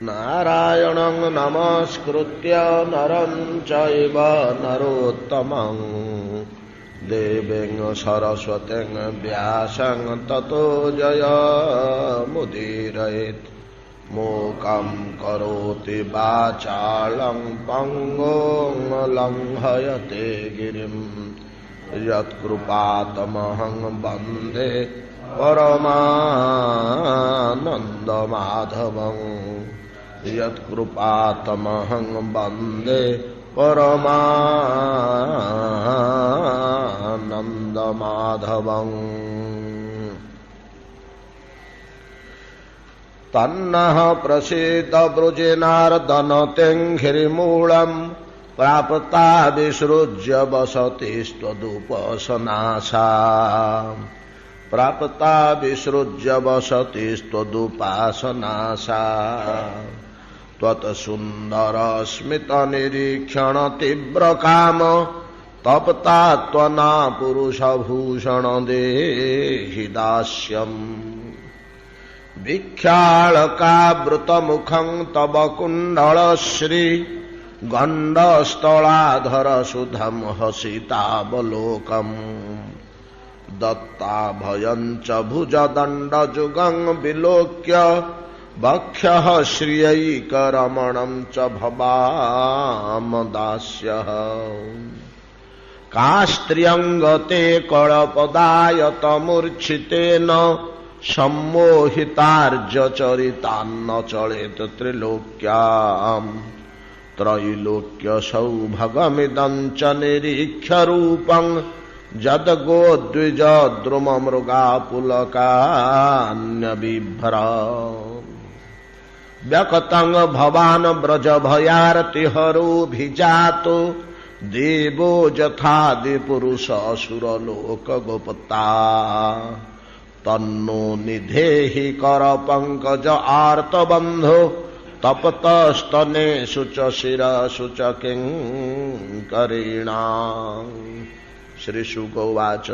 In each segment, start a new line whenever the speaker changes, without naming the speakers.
नारायणं नमस्कृत्य नरं चैव नरोत्तमं देवीं सरस्वतीं व्यासं ततो जयमुदीरयेत्। मूकं करोति वाचालं पंगुं लंघयते गिरिं यत्कृपातमहं वन्दे परमानन्दमाधवं यत्कृपातमहं वन्दे परमानन्दमाधवं। तन्नः प्रसीद वृजिनार्दन तेङ्घ्रिमूलं प्राप्ता विसृज्य वसतिस्त्वदुपासनासा प्राप्ता विसृज्य वसतिस्त्वदुपासनासा त्वत्सुन्दरस्मितनिरीक्षण तीव्रकाम तप्ता त्वना पुरुषभूषण देहि दास्यम्। विख्याळकावृतमुखं तव कुण्डलश्री गण्डस्थलाधर सुधं हसितावलोकम् दत्ताभयं च भुजदण्डजुगं विलोक्य वक्षः श्रियैकरमणं च भवाम दास्यः। कास्त्र्यङ्गते कळपदायतमूर्च्छितेन सम्मोहितार्यचरितान्न चलेत त्रिलोक्याम्। त्रैलोक्यसौभगमिदं च निरीक्ष्य रूपं जद्गोद्विजद्रुममृगापुलकान्यबिभ्र। व्यकतं भवान् व्रजभयार्तिहरोऽभिजातो देवो यथादिपुरुषासुरलोकगोपता। तन्नो निधेहि करपङ्कज आर्तबन्धो तप्तस्तनेषु च शिरसु च किङ्करीणाम्। श्रीशुक उवाच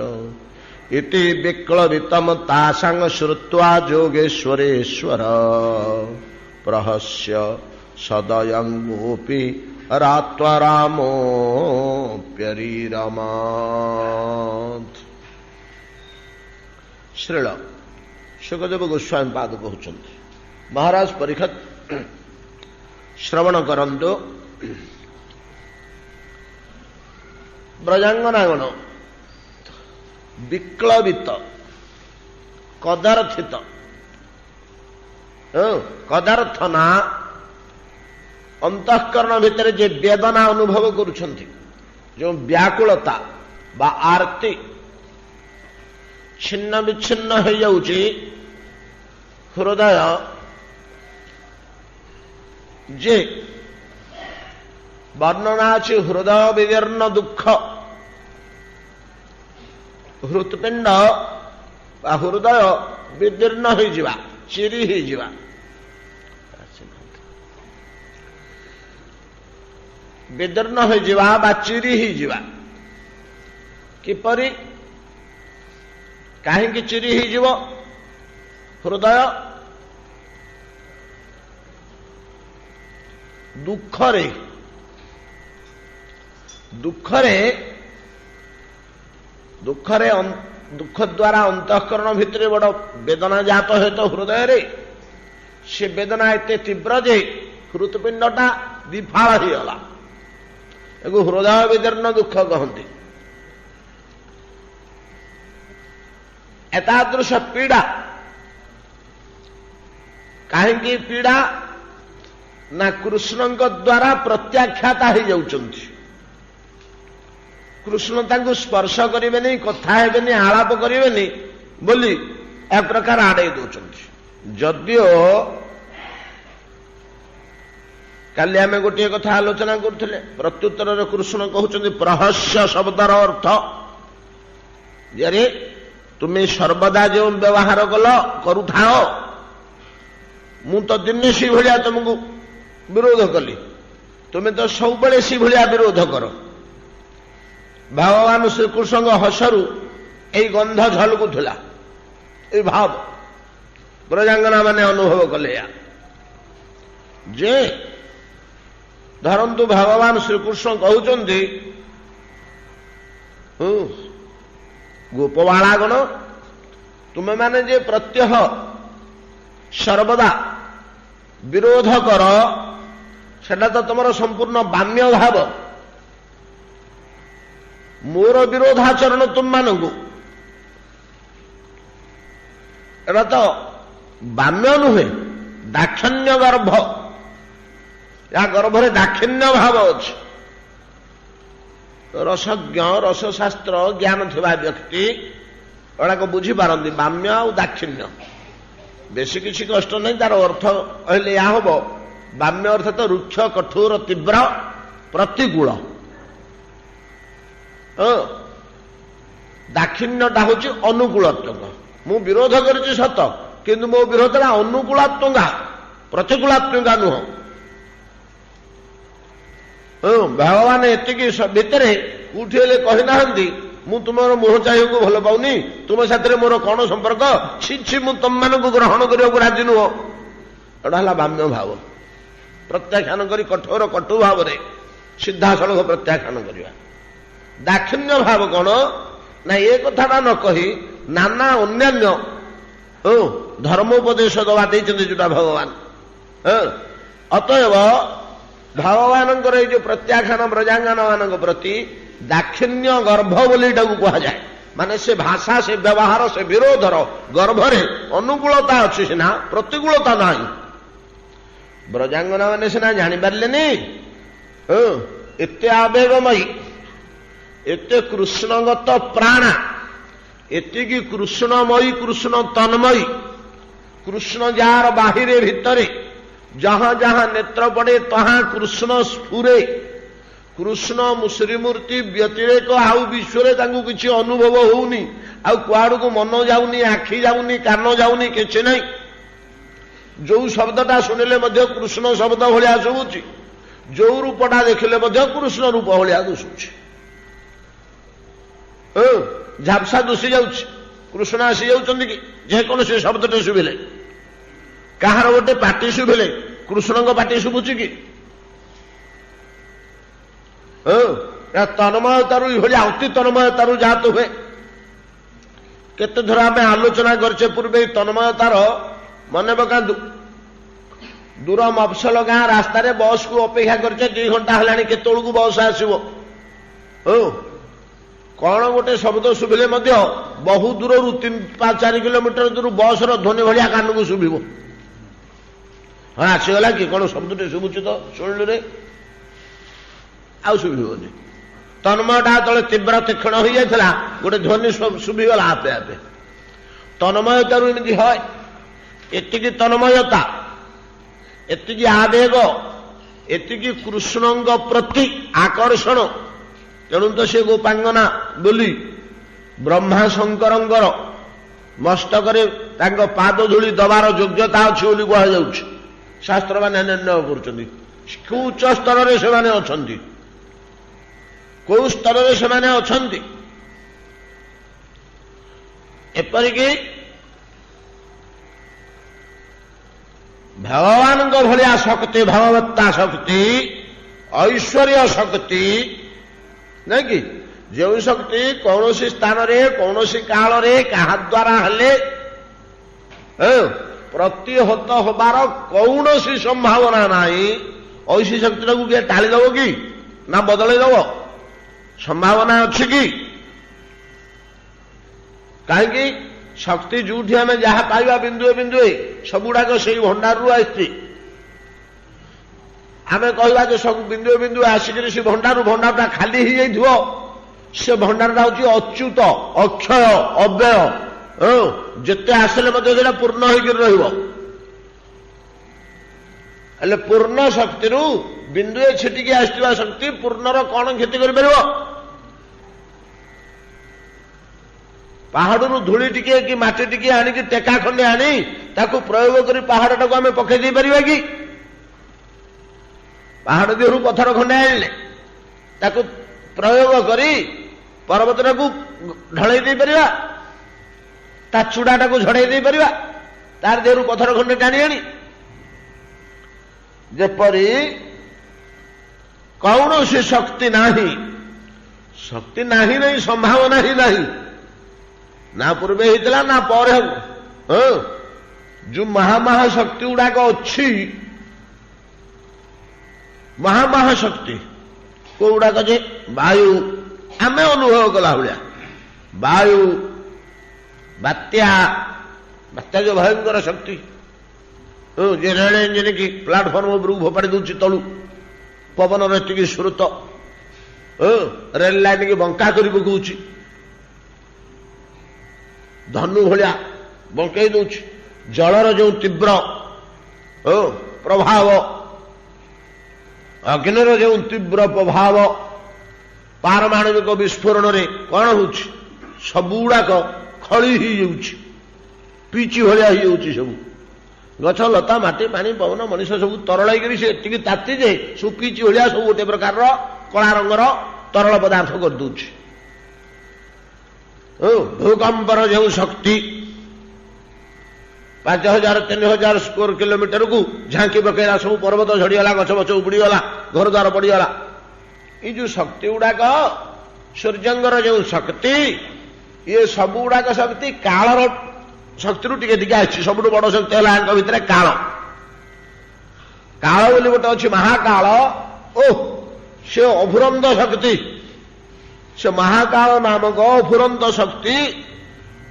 इति विक्लवितं तासां श्रुत्वा जोगेश्वरेश्वर प्रहस्य सदयङ्गोऽपि रात्वरामोऽप्यरीरमत्। श्रील सुखदेव गोस्वामी पाद कहते महाराज परीक्षित श्रवण करंतु। ब्रजांगनागण विक्लवित कदर्थित कदर्थना अंतःकरण भितर जे वेदना अनुभव करुछंती जो व्याकुलता बा आरती छिन्न विच्छिन्न हो जाउची हृदय जे वर्णना अछि हृदय विदीर्ण दुख हृत्पिंड हृदय विदीर्ण हो जिवा चिरी हो जिवा विदीर्ण हो जिवा बा चिरी हो जिवा किपरि कहीं चिरी हो हृदय दुखरे दुखरे दुखरे दुख द्वारा अंतःकरण भितर बड़ वेदना जात है तो हृदय रे से वेदना एते तीव्र जे हृत्पिंडटा विफाल हो गला एगो हृदय विदीर्ण दुख कहते। एतादृश पीड़ा कहीं पीड़ा ना कृष्ण द्वारा प्रत्याख्याता हो जाउछंती। कृष्ण तांको स्पर्श करें कथा हेबेनी आलाप करें बोली ए प्रकार आड़े दौरान। जदिओ काली आम गोटे कथा आलोचना करते प्रत्युत्तर कृष्ण कहते प्रहस्य शब्दर अर्थ जे तुम्हें सर्वदा जो व्यवहार कल करुथा मु तो दिने सी भाया तुमको विरोध कली तुम्हें तो सब सी भाया विरोध कर। भगवान श्रीकृष्ण हसरू यही गंध झलकुला ये भाव ब्रजांगना माने अनुभव कले। ଯେ ଧରନ୍ତୁ ଭଗବାନ ଶ୍ରୀକୃଷ୍ଣ କହୁଛନ୍ତି ଗୋପବାଳାଗଣ ତୁମେମାନେ ଯେ ପ୍ରତ୍ୟହ ସର୍ବଦା ବିରୋଧ କର ସେଟା ତ ତମର ସମ୍ପୂର୍ଣ୍ଣ ବାମ୍ୟ ଭାବ। ମୋର ବିରୋଧାଚରଣ ତୁମମାନଙ୍କୁ ଏଟା ତ ବାମ୍ୟ ନୁହେଁ, ଦାକ୍ଷିଣ୍ୟ ଗର୍ଭ। ଏହା ଗର୍ଭରେ ଦାକ୍ଷିଣ୍ୟ ଭାବ ଅଛି। ରସଜ୍ଞ ରସଶାସ୍ତ୍ର ଜ୍ଞାନ ଥିବା ବ୍ୟକ୍ତି ଏଗୁଡ଼ାକ ବୁଝିପାରନ୍ତି ବାମ୍ୟ ଆଉ ଦାକ୍ଷିଣ୍ୟ। ବେଶୀ କିଛି କଷ୍ଟ ନାହିଁ, ତାର ଅର୍ଥ କହିଲେ ଏହା ହବ ବାମ୍ୟ ଅର୍ଥ ତ ରୁକ୍ଷ କଠୋର ତୀବ୍ର ପ୍ରତିକୂଳ। ଦାକ୍ଷିଣ୍ୟଟା ହଉଛି ଅନୁକୂଳାତ୍ମକ। ମୁଁ ବିରୋଧ କରିଛି ସତ, କିନ୍ତୁ ମୋ ବିରୋଧଟା ଅନୁକୂଳାତ୍ମକା ପ୍ରତିକୂଳାତ୍ମକା ନୁହଁ। ଭଗବାନ ଏତିକି ଭିତରେ କୋଉଠି ହେଲେ କହିନାହାନ୍ତି ମୁଁ ତୁମର ମୁହଁ ଚାହିଁବାକୁ ଭଲ ପାଉନି, ତୁମ ସାଥିରେ ମୋର କଣ ସମ୍ପର୍କ, ଛି ମୁଁ ତମମାନଙ୍କୁ ଗ୍ରହଣ କରିବାକୁ ରାଜି ନୁହଁ। ଏଟା ହେଲା ବାମ୍ୟ ଭାବ। ପ୍ରତ୍ୟାଖ୍ୟାନ କରି କଠୋର କଟୁ ଭାବରେ ସିଧାସଳଖ ପ୍ରତ୍ୟାଖ୍ୟାନ କରିବା। ଦାକ୍ଷିଣ୍ୟ ଭାବ କଣ ନା ଏ କଥାଟା ନ କହି ନାନା ଅନ୍ୟାନ୍ୟ ଧର୍ମୋପଦେଶ ଦବା ଦେଇଛନ୍ତି ଯୋଉଟା ଭଗବାନ। ଅତଏବ ଭଗବାନଙ୍କର ଏଇ ଯୋଉ ପ୍ରତ୍ୟାଖ୍ୟାନ ବ୍ରଜାଙ୍ଗନ ମାନଙ୍କ ପ୍ରତି ଦାକ୍ଷିଣ୍ୟ ଗର୍ଭ ବୋଲି ଏଟାକୁ କୁହାଯାଏ। ମାନେ ସେ ଭାଷା, ସେ ବ୍ୟବହାର, ସେ ବିରୋଧର ଗର୍ଭରେ ଅନୁକୂଳତା ଅଛି ସିନା, ପ୍ରତିକୂଳତା ନାହିଁ। ବ୍ରଜାଙ୍ଗନା ମାନେ ସିନା ଜାଣିପାରିଲେନି ଏତେ ଆବେଗମୟୀ, ଏତେ କୃଷ୍ଣଗତ ପ୍ରାଣା, ଏତିକି କୃଷ୍ଣମୟୀ, କୃଷ୍ଣ ତନ୍ମୟୀ, କୃଷ୍ଣ ଯାହାର ବାହିରେ ଭିତରେ जहां जहां नेत्र पड़े तहां कृष्ण स्फुरे। कृष्ण श्रीमूर्ति व्यतिरेक आउ विश्व किसी अनुभव होनी, आउ कुआड़ को मन जाऊनी, आखि जाऊनी, कान जाऊनी, किसी नहीं। जो शब्दटा शुणिले कृष्ण शब्द भाया शुभुची, जो रूपटा देखिले कृष्ण रूप भाया दुशुची। झापसा दुशी जाऊँच, कृष्ण आसी जाऊँच कि जेकोसी शब्दटे शुभिले, कहार गोटे पाटी शुभिले कृष्ण पाटी शुभुची कि तन्मयतारू यह अति तन्मयतारू जात हुए। केते थर आम आलोचना करछे पूर्वे तन्मयतार मन पकातु। दूर मफसल गाँ रास्त बस को अपेक्षा करछे 2 घंटा हेलानी, केतोळकु बस आसीबो। कौन गोटे शब्द शुभिले बहु दूर 3-4 किलोमीटर दूर बस ध्वनि भाया कान को शुभ। हाँ आसीगला कि कौन शब्दटे शुभुची तो शुणिलु रे आउ शुभिबनी। तन्मयटा तले तीव्र तीक्षण हो जाता, गोटे ध्वनि शुभिगला आपे आपे। तन्मयतारू एमती है, एतिकी तन्मयता, एतिकी आवेग, एतिकी कृष्णंग प्रति आकर्षण। तेणु तो से गोपांगना बोली ब्रह्मा शंकरंकर मस्तकरे तांको पाद धूली दबार योग्यता अच्छी बोली कहुच्छी। शास्त्र माने निर्णय करुछन्ति उच्च स्तर रे सेमाने अछन्ति, को स्तर रे सेमाने अछन्ति। एपरिकी भगवान को भलिया शक्ति, भगवत्ता शक्ति, ऐश्वर्य शक्ति नहीं कि जो शक्ति कौन स्थान रे कौन काल रे क्या द्वारा हेले प्रतिहत हबार कौन संभावना नहीं। ऐसी शक्ति को किए टालीदब कि ना बदलईदब, संभावना अच्छी कि कहीं शक्ति जोठी आम जहाँ पाइबा बिंदुए बिंदुए सबुड़ाक से भंडारू आसी। आम कहवा जो सब बिंदुए बिंदुए आसिक से भंडारू भंडारटा खाली हो जाइथिबो, से भंडारटा हूँ अच्युत, अक्षय, अव्यय। जिते आसिले पूर्ण होले पूर्ण शक्ति बिंदुए छिटिकी आसवा शक्ति पूर्णर कौन क्षति कर पहाड़ू धूली टिके कि माटी टिके आनिकी टेका खंडे आनी ताकू प्रयोग कर पहाड़टा को आम पकई दे पारिबा कि? पहाड़ देहरु पत्थर खंडे आनिले ताकू प्रयोग करी पर्वतटा को ढलई दे पारिबा, ता चूड़ाटा को झड़ाई दे पारिबा, तार देहरु पत्थर खंडे टाणी आनी। ଯେପରି କୌଣସି ଶକ୍ତି ନାହିଁ, ଶକ୍ତି ନାହିଁ ନାହିଁ, ସମ୍ଭାବନା ହିଁ ନାହିଁ, ନା ପୂର୍ବେ ହେଇଥିଲା ନା ପରେ ହେବ। ଯୋଉ ମହାଶକ୍ତି ଗୁଡାକ ଅଛି, ମହାଶକ୍ତି କୋଉଗୁଡାକ ଯେ ବାୟୁ, ଆମେ ଅନୁଭବ କଲା ଭଳିଆ ବାୟୁ, ବାତ୍ୟା ଯୋଉ ଭୟଙ୍କର ଶକ୍ତି, ଯେ ରେଳ ଇଞ୍ଜିନ କି ପ୍ଲାଟଫର୍ମ ଉପରକୁ ଫୋପାଡ଼ି ଦଉଛି ତଳୁ, ପବନର ଏତିକି ସ୍ରୋତ, ରେଳ ଲାଇନ କି ବଙ୍କା କରି ପକଉଛି, ଧନୁ ଭଳିଆ ବଙ୍କେଇ ଦଉଛି, ଜଳର ଯୋଉ ତୀବ୍ର ପ୍ରଭାବ, ଅଗ୍ନିର ଯେଉଁ ତୀବ୍ର ପ୍ରଭାବ, ପାରମାଣବିକ ବିସ୍ଫୋରଣରେ କଣ ହଉଛି, ସବୁଗୁଡାକ ଖଳି ହେଇଯାଉଛି, ପିଚି ଭଳିଆ ହେଇଯାଉଛି, ସବୁ ଗଛ ଲତା ମାଟି ପାଣି ପବନ ମଣିଷ ସବୁ ତରଳାଇକରି ସେ ଏତିକି ତାତି ଯେ ସବୁ ପିଚି ଭଳିଆ ସବୁ ଗୋଟେ ପ୍ରକାରର କଳା ରଙ୍ଗର ତରଳ ପଦାର୍ଥ କରିଦଉଛି। ଭୂକମ୍ପର ଯେଉଁ ଶକ୍ତି 5000 3000 ସ୍କୋର କିଲୋମିଟରକୁ ଝାଙ୍କି ପକେଇଲା, ସବୁ ପର୍ବତ ଝଡିଗଲା, ଗଛ ବଛ ଉପୁଡିଗଲା, ଘରଦ୍ୱାର ପଡିଗଲା। ଏଇ ଯୋଉ ଶକ୍ତି ଗୁଡାକ, ସୂର୍ଯ୍ୟଙ୍କର ଯେଉଁ ଶକ୍ତି, ଇଏ ସବୁ ଗୁଡାକ ଶକ୍ତି କାଳର ଶକ୍ତିରୁ ଟିକେ ଟିକେ ଆସିଛି। ସବୁଠୁ ବଡ ଶକ୍ତି ହେଲା ଆଙ୍କ ଭିତରେ କାଳ। କାଳ ବୋଲି ଗୋଟେ ଅଛି ମହାକାଳ, ସେ ଅଫୁରନ୍ତ ଶକ୍ତି, ସେ ମହାକାଳ ନାମକ ଅଫୁରନ୍ତ ଶକ୍ତି,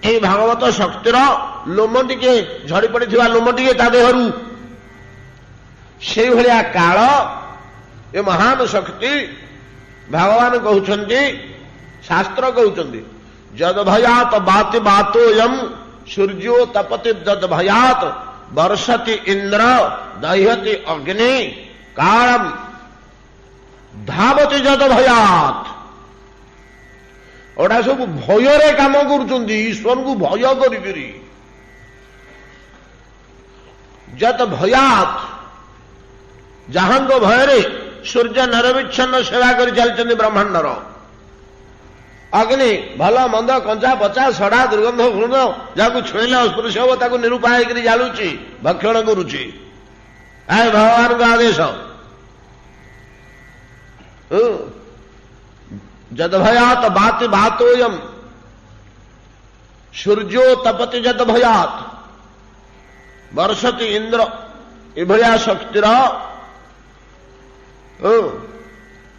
এই ଭାଗବତ ଶକ୍ତିର ଲୋମ ଟିକେ ଝଡି ପଡିଥିବା ଲୋମ ଟିକେ ତା ଦେହରୁ, ସେଇଭଳିଆ କାଳ, ଏ ମହାନ ଶକ୍ତି। ଭଗବାନ କହୁଛନ୍ତି, ଶାସ୍ତ୍ର କହୁଛନ୍ତି, ଯଦଭୟାତ ବାତି ବାତୋୟମ୍ ସୂର୍ଯ୍ୟୋ ତପତି ଯଦଭୟାତ ବର୍ଷତି ଇନ୍ଦ୍ର ଦହ୍ୟତି ଅଗ୍ନି କାଳମ୍ ଧାବତି ଯଦଭୟାତ। ଏଗୁଡ଼ା ସବୁ ଭୟରେ କାମ କରୁଛନ୍ତି, ଈଶ୍ୱରଙ୍କୁ ଭୟ କରିକିରି। ଯତ ଭୟାତ, ଯାହାଙ୍କ ଭୟରେ ସୂର୍ଯ୍ୟ ନିରବିଚ୍ଛନ୍ନ ସେବା କରି ଚାଲିଛନ୍ତି ବ୍ରହ୍ମାଣ୍ଡର। ଅଗ୍ନି ଭଲ ମନ୍ଦ କଞ୍ଚା ପଚା ସଡା ଦୁର୍ଗନ୍ଧ ଫୁର୍ଗନ୍ଧ ଯାହାକୁ ଛୁଇଁଲେ ଅସ୍ପୃଶ୍ୟ ହେବ ତାକୁ ନିରୁପାୟ କରି ଜାଳୁଛି, ଭକ୍ଷଣ କରୁଛି। ଭଗବାନଙ୍କ ଆଦେଶ। ଯଦଭୟାତ ବାତି ବାତୋୟମ୍ ସୂର୍ଯ୍ୟୋ ତପତି ଯଦଭୟାତ ବର୍ଷତି ଇନ୍ଦ୍ର। ଏଭଳିଆ ଶକ୍ତିର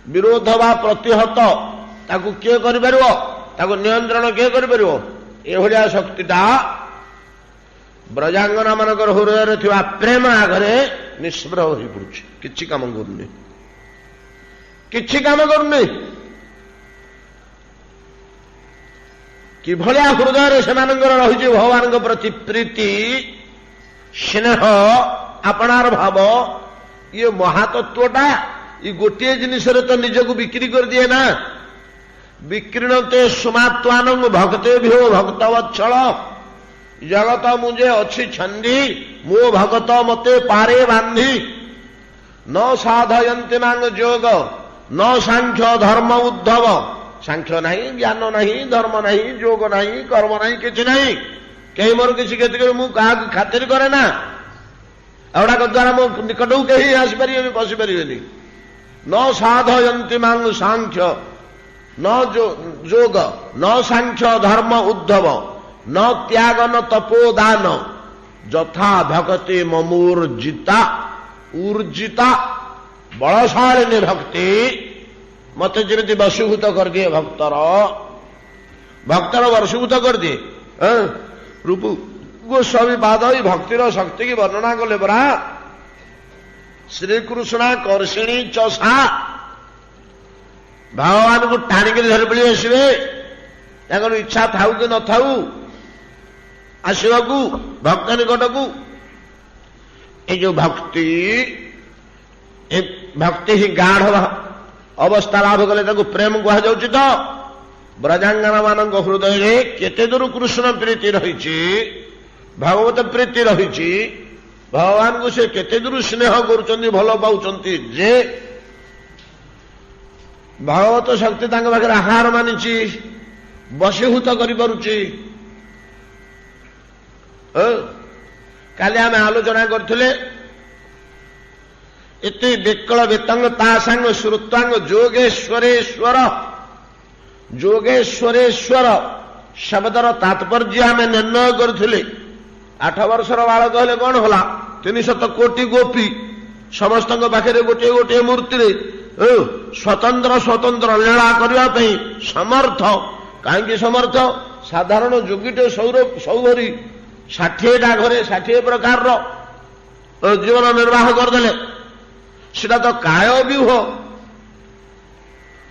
ବିରୋଧ ବା ପ୍ରତିହତ ତାକୁ କିଏ କରିପାରିବ? ତାକୁ ନିୟନ୍ତ୍ରଣ କିଏ କରିପାରିବ? ଏଭଳିଆ ଶକ୍ତିଟା ବ୍ରଜାଙ୍ଗନା ମାନଙ୍କର ହୃଦୟରେ ଥିବା ପ୍ରେମ ଆଗରେ ନିଷ୍ପ୍ରଭ ହୋଇ ପଡୁଛି, କିଛି କାମ କରୁନି, କିଛି କାମ କରୁନି। କିଭଳିଆ ହୃଦୟରେ ସେମାନଙ୍କର ରହିଛି ଭଗବାନଙ୍କ ପ୍ରତି ପ୍ରୀତି, ସ୍ନେହ, ଆପଣାର ଭାବ। ଇଏ ମହାତତ୍ୱଟା ଇଏ ଗୋଟିଏ ଜିନିଷରେ ତ ନିଜକୁ ବିକ୍ରି କରିଦିଏ ନା। ବିକ୍ରୀଣତେ ସୁମାତ୍ୱାନଂ ଭକ୍ତେ ଭିଓ ଭକ୍ତବତ୍ସଳ। ଜଗତ ମୁଁ ଯେ ଅଛି ଛନ୍ଦି, ମୋ ଭଗତ ମତେ ପାରେ ବାନ୍ଧି। ନ ସାଧୟନ୍ତି ମାଙ୍ଗ ଯୋଗ ନ ସାଂଖ୍ୟ ଧର୍ମ ଉଦ୍ଧବ। ସାଂଖ୍ୟ ନାହିଁ, ଜ୍ଞାନ ନାହିଁ, ଧର୍ମ ନାହିଁ, ଯୋଗ ନାହିଁ, କର୍ମ ନାହିଁ, କିଛି ନାହିଁ। କେହି ମୋର କିଛି କ୍ଷତି କରି ମୁଁ କାହାକୁ ଖାତିର କରେ ନା। ଏଗୁଡାକ ଦ୍ୱାରା ମୋ ନିକଟକୁ କେହି ଆସିପାରିବେନି, ପଶିପାରିବେନି। ନ ସାଧୟନ୍ତି ମାଙ୍ଗ ସାଂଖ୍ୟ ନ ଯୋଗ ନ ସାଂଖ୍ୟ ଧର୍ମ ଉଦ୍ଧବ ନ ତ୍ୟାଗ ନ ତପୋଦାନ ଯଥା ଭକ୍ତି ମମୂର୍ଜିତା। ଉର୍ଜିତା ବଳଶାଳିନୀ ଭକ୍ତି ମତେ ଯେମିତି ବଶୀଭୂତ କରିଦିଏ, ଭକ୍ତର ବଶୀଭୂତ କରିଦିଏ। ରୂପ ଗୋସ୍ୱାମୀ ପାଦ ଏଇ ଭକ୍ତିର ଶକ୍ତି କି ବର୍ଣ୍ଣନା କଲେ ପରା। ଶ୍ରୀକୃଷ୍ଣ କର୍ଷିଣୀ ଚଷା, ଭଗବାନଙ୍କୁ ଟାଣିକିରି ଧରି ପଳେଇ ଆସିବେ, ତାଙ୍କର ଇଚ୍ଛା ଥାଉ କି ନଥାଉ ଆସିବାକୁ ଭକ୍ତ ନିକଟକୁ। ଏ ଯୋଉ ଭକ୍ତି, ଏ ଭକ୍ତି ହିଁ ଗାଢ ଅବସ୍ଥା ଲାଭ କଲେ ତାକୁ ପ୍ରେମ କୁହାଯାଉଛି। ତ ବ୍ରଜାଙ୍ଗନା ମାନଙ୍କ ହୃଦୟରେ କେତେ ଦୂର କୃଷ୍ଣ ପ୍ରୀତି ରହିଛି, ଭଗବତ ପ୍ରୀତି ରହିଛି, ଭଗବାନଙ୍କୁ ସେ କେତେ ଦୂର ସ୍ନେହ କରୁଛନ୍ତି, ଭଲ ପାଉଛନ୍ତି ଯେ ଭଗବତ ଶକ୍ତି ତାଙ୍କ ପାଖରେ ଆହାର ମାନିଛି, ବଶୀଭୂତ କରିପାରୁଛି। କାଲି ଆମେ ଆଲୋଚନା କରିଥିଲେ इति विकल वितंग तासांग श्रुतांग जोगेश्वरेश्वर जोगेश्वरेश्वर शब्दर तात्पर्य आम निर्णय करथिले 8 वर्षर बालक हेले कौन होला 300 कोटी गोपी समस्त पाखे गोटे गोटे मूर्ति स्वतंत्र स्वतंत्र लीला करने समर्थ कहीं समर्थ साधारण जोगीटे सौभरी 60टा घरे 60 प्रकार जीवन निर्वाह करदे सीटा तो काय व्यूह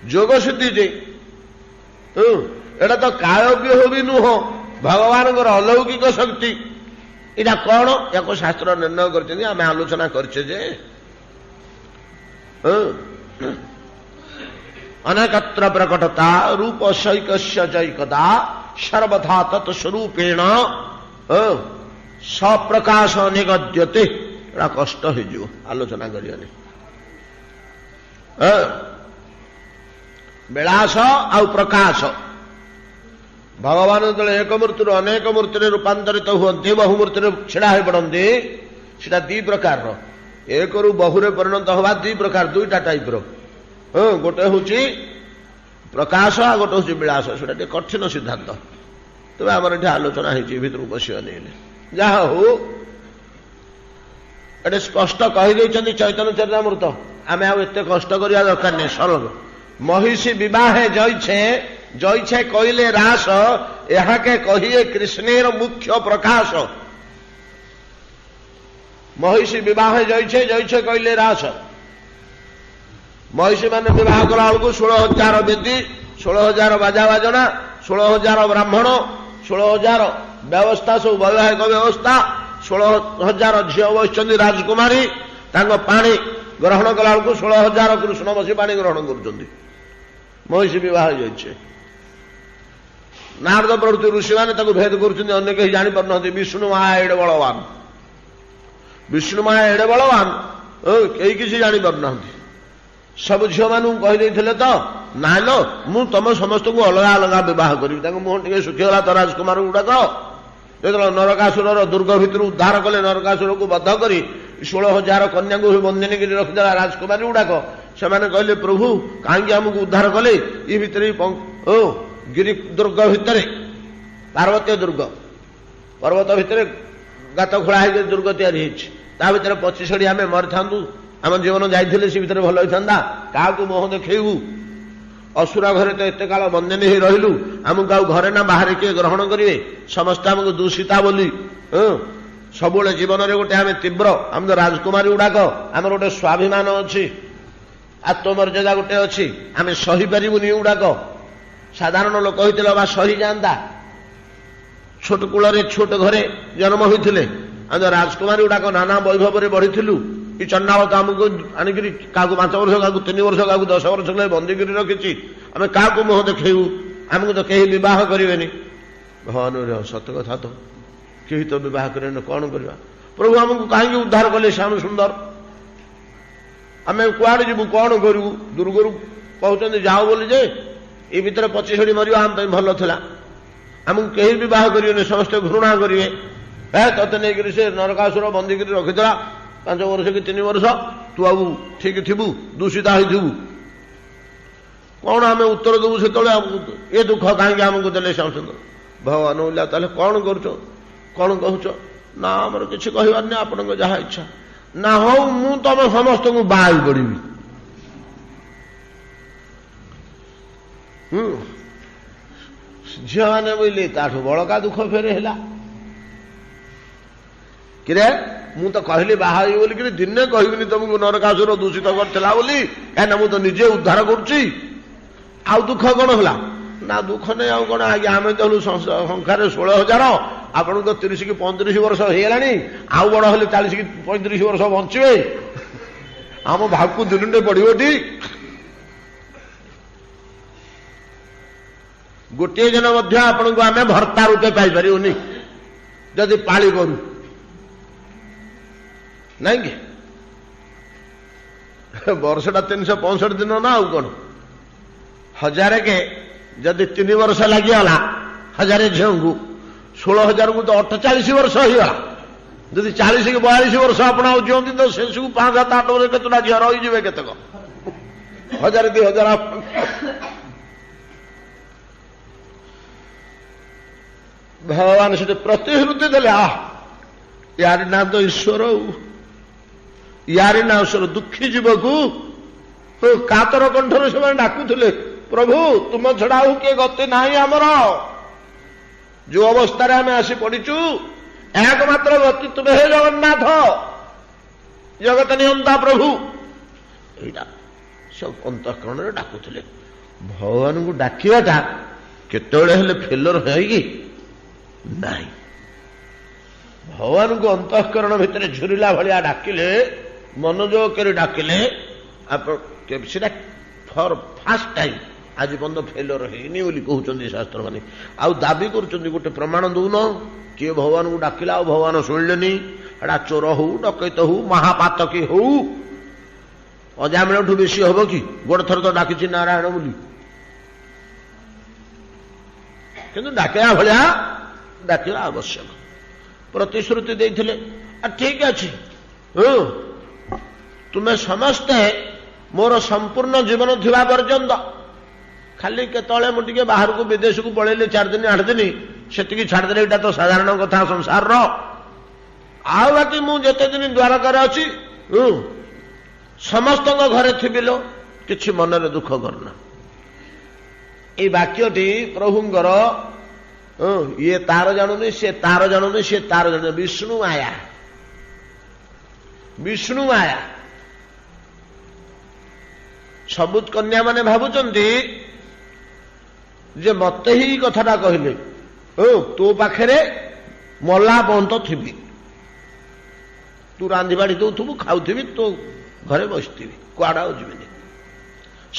जोग सिद्धि जे एटा तो काय व्यूह भी नुह भगवान अलौकिक शक्ति इटा कौन या शास्त्र निर्णय कर आम आलोचना करछे जे अनेकत्र प्रकटता रूप शैकस्य जैकदा सर्वथा तत्स्वरूपेण सप्रकाश निगद्यते कष्ट हो आलोचना करियानी विलास आउ प्रकाश भगवान जो एक मूर्ति अनेक मूर्ति रूपांतरित हुए बहुमूर्ति छिड़ा हो पड़ते सीटा 2 प्रकार एक रु बहुरे परिणत हवा 2 प्रकार 2टा टाइप गोटे हूँ प्रकाश आ गोटे हूँ विलास से कठिन सिद्धांत तेज आम ये आलोचना भर बसवानी जहा हो ये स्पष्ट कहीदे चैतन्य चरितामृत आम आते कष्ट करवा दरकार नहीं सरल महिषी विवाहे जैछे जैछे कहले रास यहाँ के कहिए कृष्णेर मुख्य प्रकाश महिषी विवाहे जैछे जैछे कहले रास महिषी मान विवाह कला बेलू 16,000 बेदी 16,000 बाजा बाजना 16,000 ब्राह्मण 16,000 व्यवस्था सब वैवाहिक व्यवस्था 16,000 झील बसुँच राजकुमारी पानी ग्रहण कला बेलू 16,000 कृष्ण बसी पानी ग्रहण कर महिषी विवाह जाइए नारद प्रभृति ऋषि मैंने भेद कर कहीं जापार विष्णु माया एड़े बलवान विष्णु माया एड़े बलवान कई किसी जापार सब झील मान कहीदे तो ना लो मु तुम समस्त को अलग अलग बह करी मुह टे सुखीगला तो राजकुमार गुड़ाक जो नरकासुर दुर्ग भितर उद्धार कले नरकासुर को बद्ध कर 16,000 कन्या को बंदिनी कर रखिदेला राजकुमारी गुड़ाक से कहले प्रभु कहीं आमको उद्धार कले ये भितर गिरी दुर्ग भितर पार्वती दुर्ग पर्वत भितर गात खोला है दुर्ग या भितर 25 आम मरी था आम जीवन जाइए सी भर भल होता क्या मुह देखू असुरा घरे तो एत काल बंदिनी ही रहिलु आमको आउ घरे ना बाहर किए ग्रहण करेंगे समस्त आमको दूषिता बोली सब जीवन में गोटे आम तीव्र आम तो राजकुमारी गुड़ाक आम गोटे स्वाभिमान अच्छी आत्ममर्यादा गोटे अच्छी आम सही पारूनी गुड़ाक साधारण लोक होता सही जाता छोट कूल छोट घरे जन्म होते आम राजकुमारी गुड़ाक नाना वैभव बढ़ी ये चंडाल तो आमको आणिक क्या 5 वर्ष क्या 3 वर्ष क्या 10 वर्ष लगे बंदी कर रखी आम क्या मुह देखू आमको तो कहीं बह करें भगवान सत कथा तो कहीं तो बह करें कौन करवा प्रभु आमको कहीं उद्धार कले श्याम सुंदर आम कुआड़े जीवु कौन करू दुर्गरु कहते जाओ बोली जे ये भितर 25 मर आम भल था आमको कहीं बह करें समस्ते घृणा करेंगे ते नहीं से नरकासुर बंदी कर रखीला 5 वर्ष कि 3 वर्ष तू आउ ठीक थू दूषिता हो कौन आम उत्तर देवु से ये दुख कहीं आमको देले श्याम सुंदर भगवान बोला ताले कौन कर कौन कहु ना आमर किसी कहबार नहीं आपण जहाँ इच्छा ना हो मु तुम समस्त को बाहर पड़ी झील मैंने बोले ताठू बड़का दुख फेरे है कि मु तो कहली बाहर बोलिक दिने कहबिनी तुमको नरकासुर दूषित करता बोली क्या मु तो निजे उद्धार करुच्ची आउ दुख कौन है ना दुख नहीं आउ कौन आज्ञा आम तो संख्यार 16,000 आपन तो 30 कि 35 वर्ष होगा आउ बड़ हेल्ले 40 कि 35 वर्ष बचे आम भाग को दिनटे पड़ो टी गोटे दिन आपण को आम भर्ता रूपे पाइपारूनी जदि पाली करू नहीं कि वर्षटा 365 दिन ना आउ कौन 1000 के जदि 3 वर्ष लगिगला 1000 झील को 16,000 को तो 48 वर्ष होगा ଯଦି 40 କି 42 ବର୍ଷ ଆପଣ ଉଜନ୍ତି ତ ଶେଷକୁ 5, 7, 8 ବର୍ଷ କେତେଟା ଝିଅ ରହିଯିବେ କେତେକ 1000, 2000 ଭଗବାନ ସେଠି ପ୍ରତିଶ୍ରୁତି ଦେଲେ ୟାରି ନା ତ ଈଶ୍ୱର ୟାରି ନା ଈଶ୍ୱର ଦୁଃଖୀ ଜୀବକୁ କାତର କଣ୍ଠରେ ସେମାନେ ଡାକୁଥିଲେ ପ୍ରଭୁ ତୁମ ଛଡା ଆଉ କିଏ ଗତି ନାହିଁ ଆମର ଯୋଉ ଅବସ୍ଥାରେ ଆମେ ଆସି ପଡିଛୁ ଏକମାତ୍ର ଗତି ତୁମେ ହେ ଜଗନ୍ନାଥ ଜଗତ ନିୟନ୍ତା ପ୍ରଭୁ ଏଇଟା ସବୁ ଅନ୍ତଃକରଣରେ ଡାକୁଥିଲେ ଭଗବାନଙ୍କୁ ଡାକିବାଟା କେତେବେଳେ ହେଲେ ଫେଲର ହେଇକି ନାହିଁ ଭଗବାନଙ୍କୁ ଅନ୍ତଃକରଣ ଭିତରେ ଝୁରିଲା ଭଳିଆ ଡାକିଲେ ମନୋଯୋଗ କରି ଡାକିଲେ ସେଟା ଫର ଫାଷ୍ଟ ଟାଇମ ଆଜି ପର୍ଯ୍ୟନ୍ତ ଫେଲର ହେଇନି ବୋଲି କହୁଛନ୍ତି ଶାସ୍ତ୍ରମାନେ ଆଉ ଦାବି କରୁଛନ୍ତି ଗୋଟେ ପ୍ରମାଣ ଦଉନ କିଏ ଭଗବାନଙ୍କୁ ଡାକିଲା ଆଉ ଭଗବାନ ଶୁଣିଲେନି ଏଟା ଚୋର ହଉ ଡକୈତ ହଉ ମହାପାତକୀ ହଉ ଅଜାମିଳଠୁ ବେଶୀ ହବ କି ଗୋଟେ ଥର ତ ଡାକିଛି ନାରାୟଣ ବୋଲି କିନ୍ତୁ ଡାକିବା ଭଳିଆ ଡାକିବା ଆବଶ୍ୟକ ପ୍ରତିଶ୍ରୁତି ଦେଇଥିଲେ ଠିକ ଅଛି ତୁମେ ସମସ୍ତେ ମୋର ସମ୍ପୂର୍ଣ୍ଣ ଜୀବନ ଥିବା ପର୍ଯ୍ୟନ୍ତ ଖାଲି କେତେବେଳେ ମୁଁ ଟିକେ ବାହାରକୁ ବିଦେଶକୁ ପଳେଇଲେ 4 ଦିନ 8 ଦିନ ସେତିକି ଛାଡ଼ିଦେଲେ ଏଇଟା ତ ସାଧାରଣ କଥା ସଂସାରର ଆଉ ବାକି ମୁଁ ଯେତେ ଦିନ ଦ୍ୱାରକାରେ ଅଛି ସମସ୍ତଙ୍କ ଘରେ ଥିବିଲୋ କିଛି ମନରେ ଦୁଃଖ କରନା ଏଇ ବାକ୍ୟଟି ପ୍ରଭୁଙ୍କର ଇଏ ତାର ଜାଣୁନି ସେ ତାର ଜାଣୁନି ସେ ତାର ଜାଣୁନି ବିଷ୍ଣୁ ମାୟା ସବୁତ କନ୍ୟା ମାନେ ଭାବୁଛନ୍ତି ଯେ ମତେ ହିଁ କଥାଟା କହିଲେ ତୋ ପାଖରେ ମଲା ପର୍ଯ୍ୟନ୍ତ ଥିବି ତୁ ରାନ୍ଧିବାଢି ଦଉଥିବୁ ଖାଉଥିବି ତୋ ଘରେ ବସିଥିବି କୁଆଡେ ଆଉ ଯିବିନି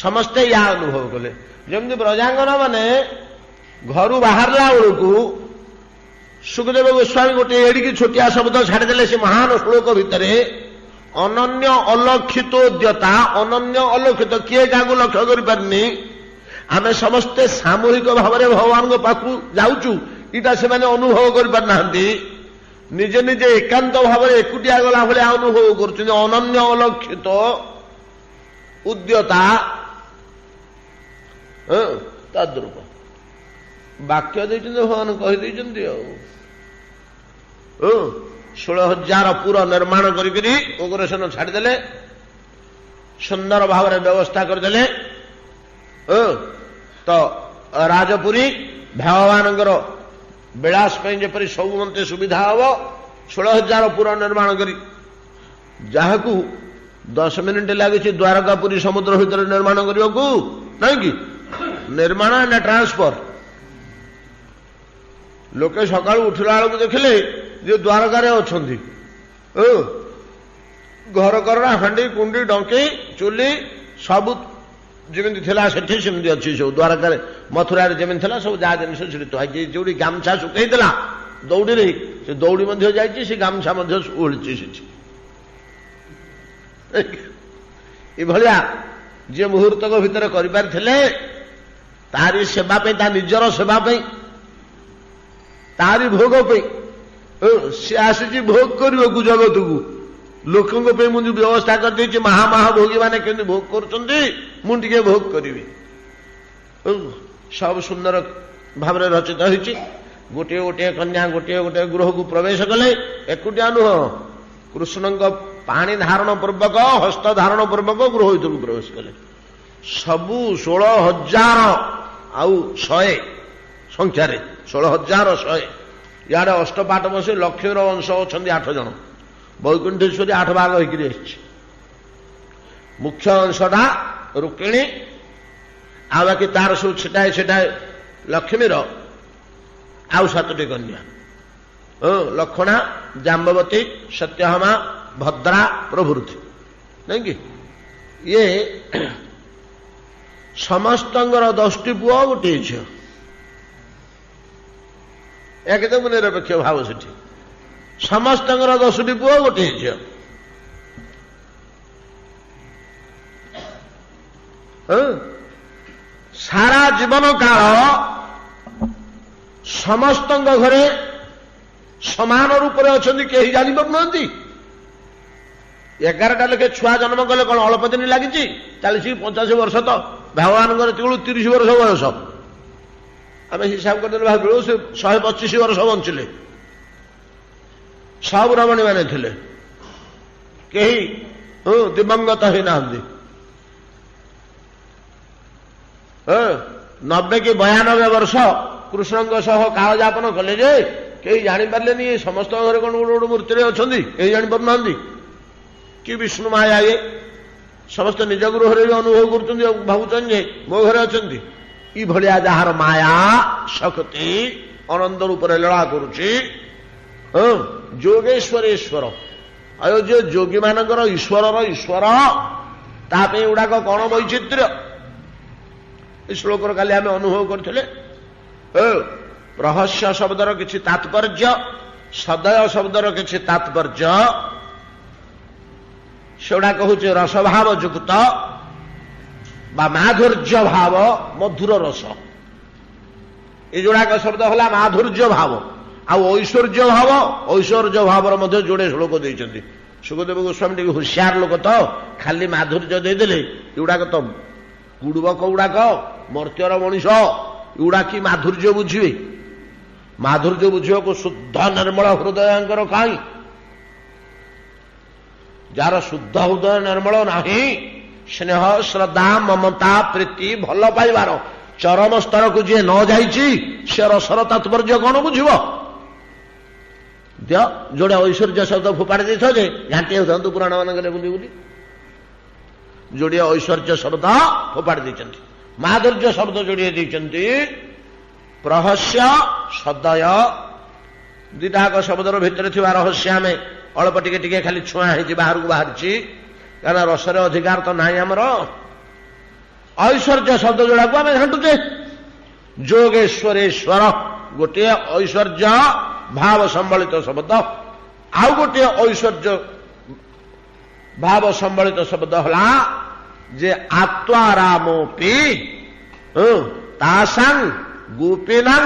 ସମସ୍ତେ ୟା ଅନୁଭବ କଲେ ଯେମିତି ବ୍ରଜାଙ୍ଗନ ମାନେ ଘରୁ ବାହାରିଲା ବେଳକୁ ସୁଖଦେବ ଗୋସ୍ୱାମୀ ଗୋଟେ ଏଡ଼ିକି ଛୋଟିଆ ଶବ୍ଦ ଛାଡ଼ିଦେଲେ ସେ ମହାନ ଶ୍ଲୋକ ଭିତରେ ଅନନ୍ୟ ଅଲକ୍ଷିତୋଦ୍ୟତା ଅନନ୍ୟ ଅଲକ୍ଷିତ କିଏ କାହାକୁ ଲକ୍ଷ୍ୟ କରିପାରିନି ଆମେ ସମସ୍ତେ ସାମୂହିକ ଭାବରେ ଭଗବାନଙ୍କ ପାଖକୁ ଯାଉଛୁ ଏଇଟା ସେମାନେ ଅନୁଭବ କରିପାରୁନାହାନ୍ତି ନିଜେ ନିଜେ ଏକାନ୍ତ ଭାବରେ ଏକୁଟିଆ ଗଲା ଭଳିଆ ଅନୁଭବ କରୁଛନ୍ତି ଅନନ୍ୟ ଅଲକ୍ଷିତ ଉଦ୍ୟତା ତଦ୍ରୂପ ବାକ୍ୟ ଦେଇଛନ୍ତି ଭଗବାନ କହିଦେଇଛନ୍ତି ଆଉ 16,000 ପୁର ନିର୍ମାଣ କରିକିରି ଉଗ୍ରସେନ ଛାଡ଼ିଦେଲେ ସୁନ୍ଦର ଭାବରେ ବ୍ୟବସ୍ଥା କରିଦେଲେ ତ ରାଜପୁରୀ ଭଗବାନଙ୍କର ବିଳାସ ପାଇଁ ଯେପରି ସବୁ ମନ୍ତେ ସୁବିଧା ହବ 16,000 ପୁର ନିର୍ମାଣ କରି ଯାହାକୁ 10 ମିନିଟ୍ ଲାଗିଛି ଦ୍ୱାରକାପୁରୀ ସମୁଦ୍ର ଭିତରେ ନିର୍ମାଣ କରିବାକୁ ନାଇଁ କି ନିର୍ମାଣ ନା ଟ୍ରାନ୍ସଫର ଲୋକେ ସକାଳୁ ଉଠିଲା ବେଳକୁ ଦେଖିଲେ ଯେ ଦ୍ୱାରକାରେ ଅଛନ୍ତି ଘର କରଣା ହାଣ୍ଡି କୁଣ୍ଡି ଡଙ୍କି ଚୁଲି ସବୁ ଯେମିତି ଥିଲା ସେଠି ସେମିତି ଅଛି ସବୁ ଦ୍ୱାରକାରେ ମଥୁରାରେ ଯେମିତି ଥିଲା ସବୁ ଯାହା ଜିନିଷ ସେଠି ଥୁଆଯାଇଛି ଯୋଉଠି ଗାମଛା ଶୁଖେଇଥିଲା ଦୌଡ଼ିରେ ସେ ଦୌଡ଼ି ମଧ୍ୟ ଯାଇଛି ସେ ଗାମଛା ମଧ୍ୟ ଓଳିଛି ସେଠି ଏଭଳିଆ ଯିଏ ମୁହୂର୍ତ୍ତକ ଭିତରେ କରିପାରିଥିଲେ ତାରି ସେବା ପାଇଁ ତା ନିଜର ସେବା ପାଇଁ ତାରି ଭୋଗ ପାଇଁ ସେ ଆସିଛି ଭୋଗ କରିବାକୁ ଜଗତକୁ ଲୋକଙ୍କ ପାଇଁ ମୁଁ ଯୋଉ ବ୍ୟବସ୍ଥା କରିଦେଇଛି ମହାଭୋଗୀ ମାନେ କେମିତି ଭୋଗ କରୁଛନ୍ତି ମୁଁ ଟିକେ ଭୋଗ କରିବି ସବୁ ସୁନ୍ଦର ଭାବରେ ରଚିତ ହୋଇଛି ଗୋଟିଏ ଗୋଟିଏ କନ୍ୟା ଗୋଟିଏ ଗୋଟିଏ ଗୃହକୁ ପ୍ରବେଶ କଲେ ଏକୁଟିଆ ନୁହଁ କୃଷ୍ଣଙ୍କ ପାଣି ଧାରଣ ପୂର୍ବକ ହସ୍ତ ଧାରଣ ପୂର୍ବକ ଗୃହ ଭିତରକୁ ପ୍ରବେଶ କଲେ ସବୁ 16,000 ଆଉ 100 ସଂଖ୍ୟାରେ 16,100 ଇଆଡେ ଅଷ୍ଟପାଠ ବସି ଲକ୍ଷ୍ମୀର ଅଂଶ ଅଛନ୍ତି 8 ଜଣ ବୈକୁଣ୍ଠେଶ୍ୱରୀ 8 ଭାଗ ହେଇକିରି ଆସିଛି ମୁଖ୍ୟ ଅଂଶଟା ରୁକ୍ମିଣୀ ଆଉ ବାକି ତାର ସବୁ ଛିଟାଏ ଲକ୍ଷ୍ମୀର ଆଉ 7ଟି କନ୍ୟା ଲକ୍ଷଣା ଜାମ୍ବବତୀ ସତ୍ୟଭାମା ଭଦ୍ରା ପ୍ରଭୃତି ନାଇଁ କି ଇଏ ସମସ୍ତଙ୍କର 10ଟି ପୁଅ ଗୋଟିଏ ଝିଅ ଏକଦମ ନିରପେକ୍ଷ ଭାବ ସେଠି ସମସ୍ତଙ୍କର 10ଟି ପୁଅ ଗୋଟିଏ ଝିଅ ସାରା ଜୀବନ କାଳ ସମସ୍ତଙ୍କ ଘରେ ସମାନ ରୂପରେ ଅଛନ୍ତି କେହି ଜାଣିପାରୁନାହାନ୍ତି। 11ଟା ଲେଖେ ଛୁଆ ଜନ୍ମ କଲେ କଣ ଅଳ୍ପ ଦିନ ଲାଗିଛି? 40-50 ବର୍ଷ ତ ଭଗବାନଙ୍କର ତିଳୁ 30 ବର୍ଷ ବୟସ। ଆମେ ହିସାବ କରିଦେଲେ ଭାବିଲୁ ସେ 125 ବର୍ଷ ବଞ୍ଚିଲେ। ସବୁ ରମଣୀ ମାନେ ଥିଲେ, କେହି ଦିବଙ୍ଗତ ହେଇନାହାନ୍ତି। 90 କି 92 ବର୍ଷ କୃଷ୍ଣଙ୍କ ସହ କାଳଯାପନ କଲେ ଯେ କେହି ଜାଣିପାରିଲେନି ଏ ସମସ୍ତଙ୍କ ଘରେ କଣ ଗୋଟେ ଗୋଟେ ମୂର୍ତ୍ତିରେ ଅଛନ୍ତି, କେହି ଜାଣିପାରୁନାହାନ୍ତି। କି ବିଷ୍ଣୁ ମାୟା ଇଏ ସମସ୍ତେ ନିଜ ଗୃହରେ ବି ଅନୁଭବ କରୁଛନ୍ତି, ଭାବୁଛନ୍ତି ଯେ ମୋ ଘରେ ଅଛନ୍ତି। ଏଇଭଳିଆ ଯାହାର ମାୟା ଶକ୍ତି ଅନନ୍ତ ରୂପରେ ଲୀଳା କରୁଛି, ଯୋଗେଶ୍ୱରେଶ୍ୱର। ଆଉ ଯେ ଯୋଗୀ ମାନଙ୍କର ଈଶ୍ୱରର ଈଶ୍ୱର, ତା ପାଇଁ ଗୁଡାକ କଣ ବୈଚିତ୍ର୍ୟ ଏ ଶ୍ଲୋକର କାଲି ଆମେ ଅନୁଭବ କରିଥିଲେ। ରହସ୍ୟ ଶବ୍ଦର କିଛି ତାତ୍ପର୍ଯ୍ୟ, ସଦୟ ଶବ୍ଦର କିଛି ତାତ୍ପର୍ଯ୍ୟ, ସେଗୁଡାକ ହଉଛି ରସଭାବ ଯୁକ୍ତ ବା ମାଧୁର୍ଯ୍ୟ ଭାବ, ମଧୁର ରସ। ଏଇ ଯୋଡ଼ାକ ଶବ୍ଦ ହେଲା ମାଧୁର୍ଯ୍ୟ ଭାବ। ଆଉ ଐଶ୍ୱର୍ଯ୍ୟ ଭାବ, ଐଶ୍ୱର୍ଯ୍ୟ ଭାବର ମଧ୍ୟ ଯୋଡେ ଶ୍ଲୋକ ଦେଇଛନ୍ତି। ସୁଖଦେବ ଗୋସ୍ୱାମୀ ଟିକେ ହୁସିଆର ଲୋକ ତ, ଖାଲି ମାଧୁର୍ଯ୍ୟ ଦେଇଦେଲେ ଏଗୁଡାକ ତ ଗୁଡବକ ଗୁଡାକ ମର୍ତ୍ତ୍ୟର ମଣିଷ, ଏଗୁଡା କି ମାଧୁର୍ଯ୍ୟ ବୁଝିବେ? ମାଧୁର୍ଯ୍ୟ ବୁଝିବାକୁ ଶୁଦ୍ଧ ନିର୍ମଳ ହୃଦୟଙ୍କର କାହିଁ? ଯାହାର ଶୁଦ୍ଧ ହୃଦୟ ନିର୍ମଳ ନାହିଁ, ସ୍ନେହ ଶ୍ରଦ୍ଧା ମମତା ପ୍ରୀତି ଭଲ ପାଇବାର ଚରମ ସ୍ତରକୁ ଯିଏ ନ ଯାଇଛି, ସେ ରସର ତାତ୍ପର୍ଯ୍ୟ କଣ ବୁଝିବ? ଯୋଡେ ଐଶ୍ୱର୍ଯ୍ୟ ଶବ୍ଦ ଫୋପାଡ଼ି ଦେଇଛ ଯେ ଘାଣ୍ଟି ହେଉଥାନ୍ତୁ ପୁରାଣ ମାନଙ୍କରେ ବୁଲି ବୁଲି। ଯୋଡିଏ ଐଶ୍ୱର୍ଯ୍ୟ ଶବ୍ଦ ଫୋପାଡ଼ି ଦେଇଛନ୍ତି, ମାଧୁର୍ଯ୍ୟ ଶବ୍ଦ ଯୋଡିଏ ଦେଇଛନ୍ତି। ପ୍ରହସ୍ୟ ସଦୟ ଦିଟାକ ଶବ୍ଦର ଭିତରେ ଥିବା ରହସ୍ୟ ଆମେ ଅଳ୍ପ ଟିକେ ଟିକେ ଖାଲି ଛୁଆଁ ହେଇଛି, ବାହାରକୁ ବାହାରିଛି, କାରଣ ରସରେ ଅଧିକାର ତ ନାହିଁ ଆମର। ଐଶ୍ୱର୍ଯ୍ୟ ଶବ୍ଦ ଯୋଡାକୁ ଆମେ ଘାଣ୍ଟୁଛେ। ଯୋଗେଶ୍ୱରେଶ୍ୱର ଗୋଟିଏ ଐଶ୍ୱର୍ଯ୍ୟ ଭାବ ସମ୍ବଳିତ ଶବ୍ଦ, ଆଉ ଗୋଟିଏ ଐଶ୍ୱର୍ଯ୍ୟ ଭାବ ସମ୍ବଳିତ ଶବ୍ଦ ହେଲା ଯେ ଆତ୍ମାରାମୋପି ତାସାଂ ଗୋପୀନାଂ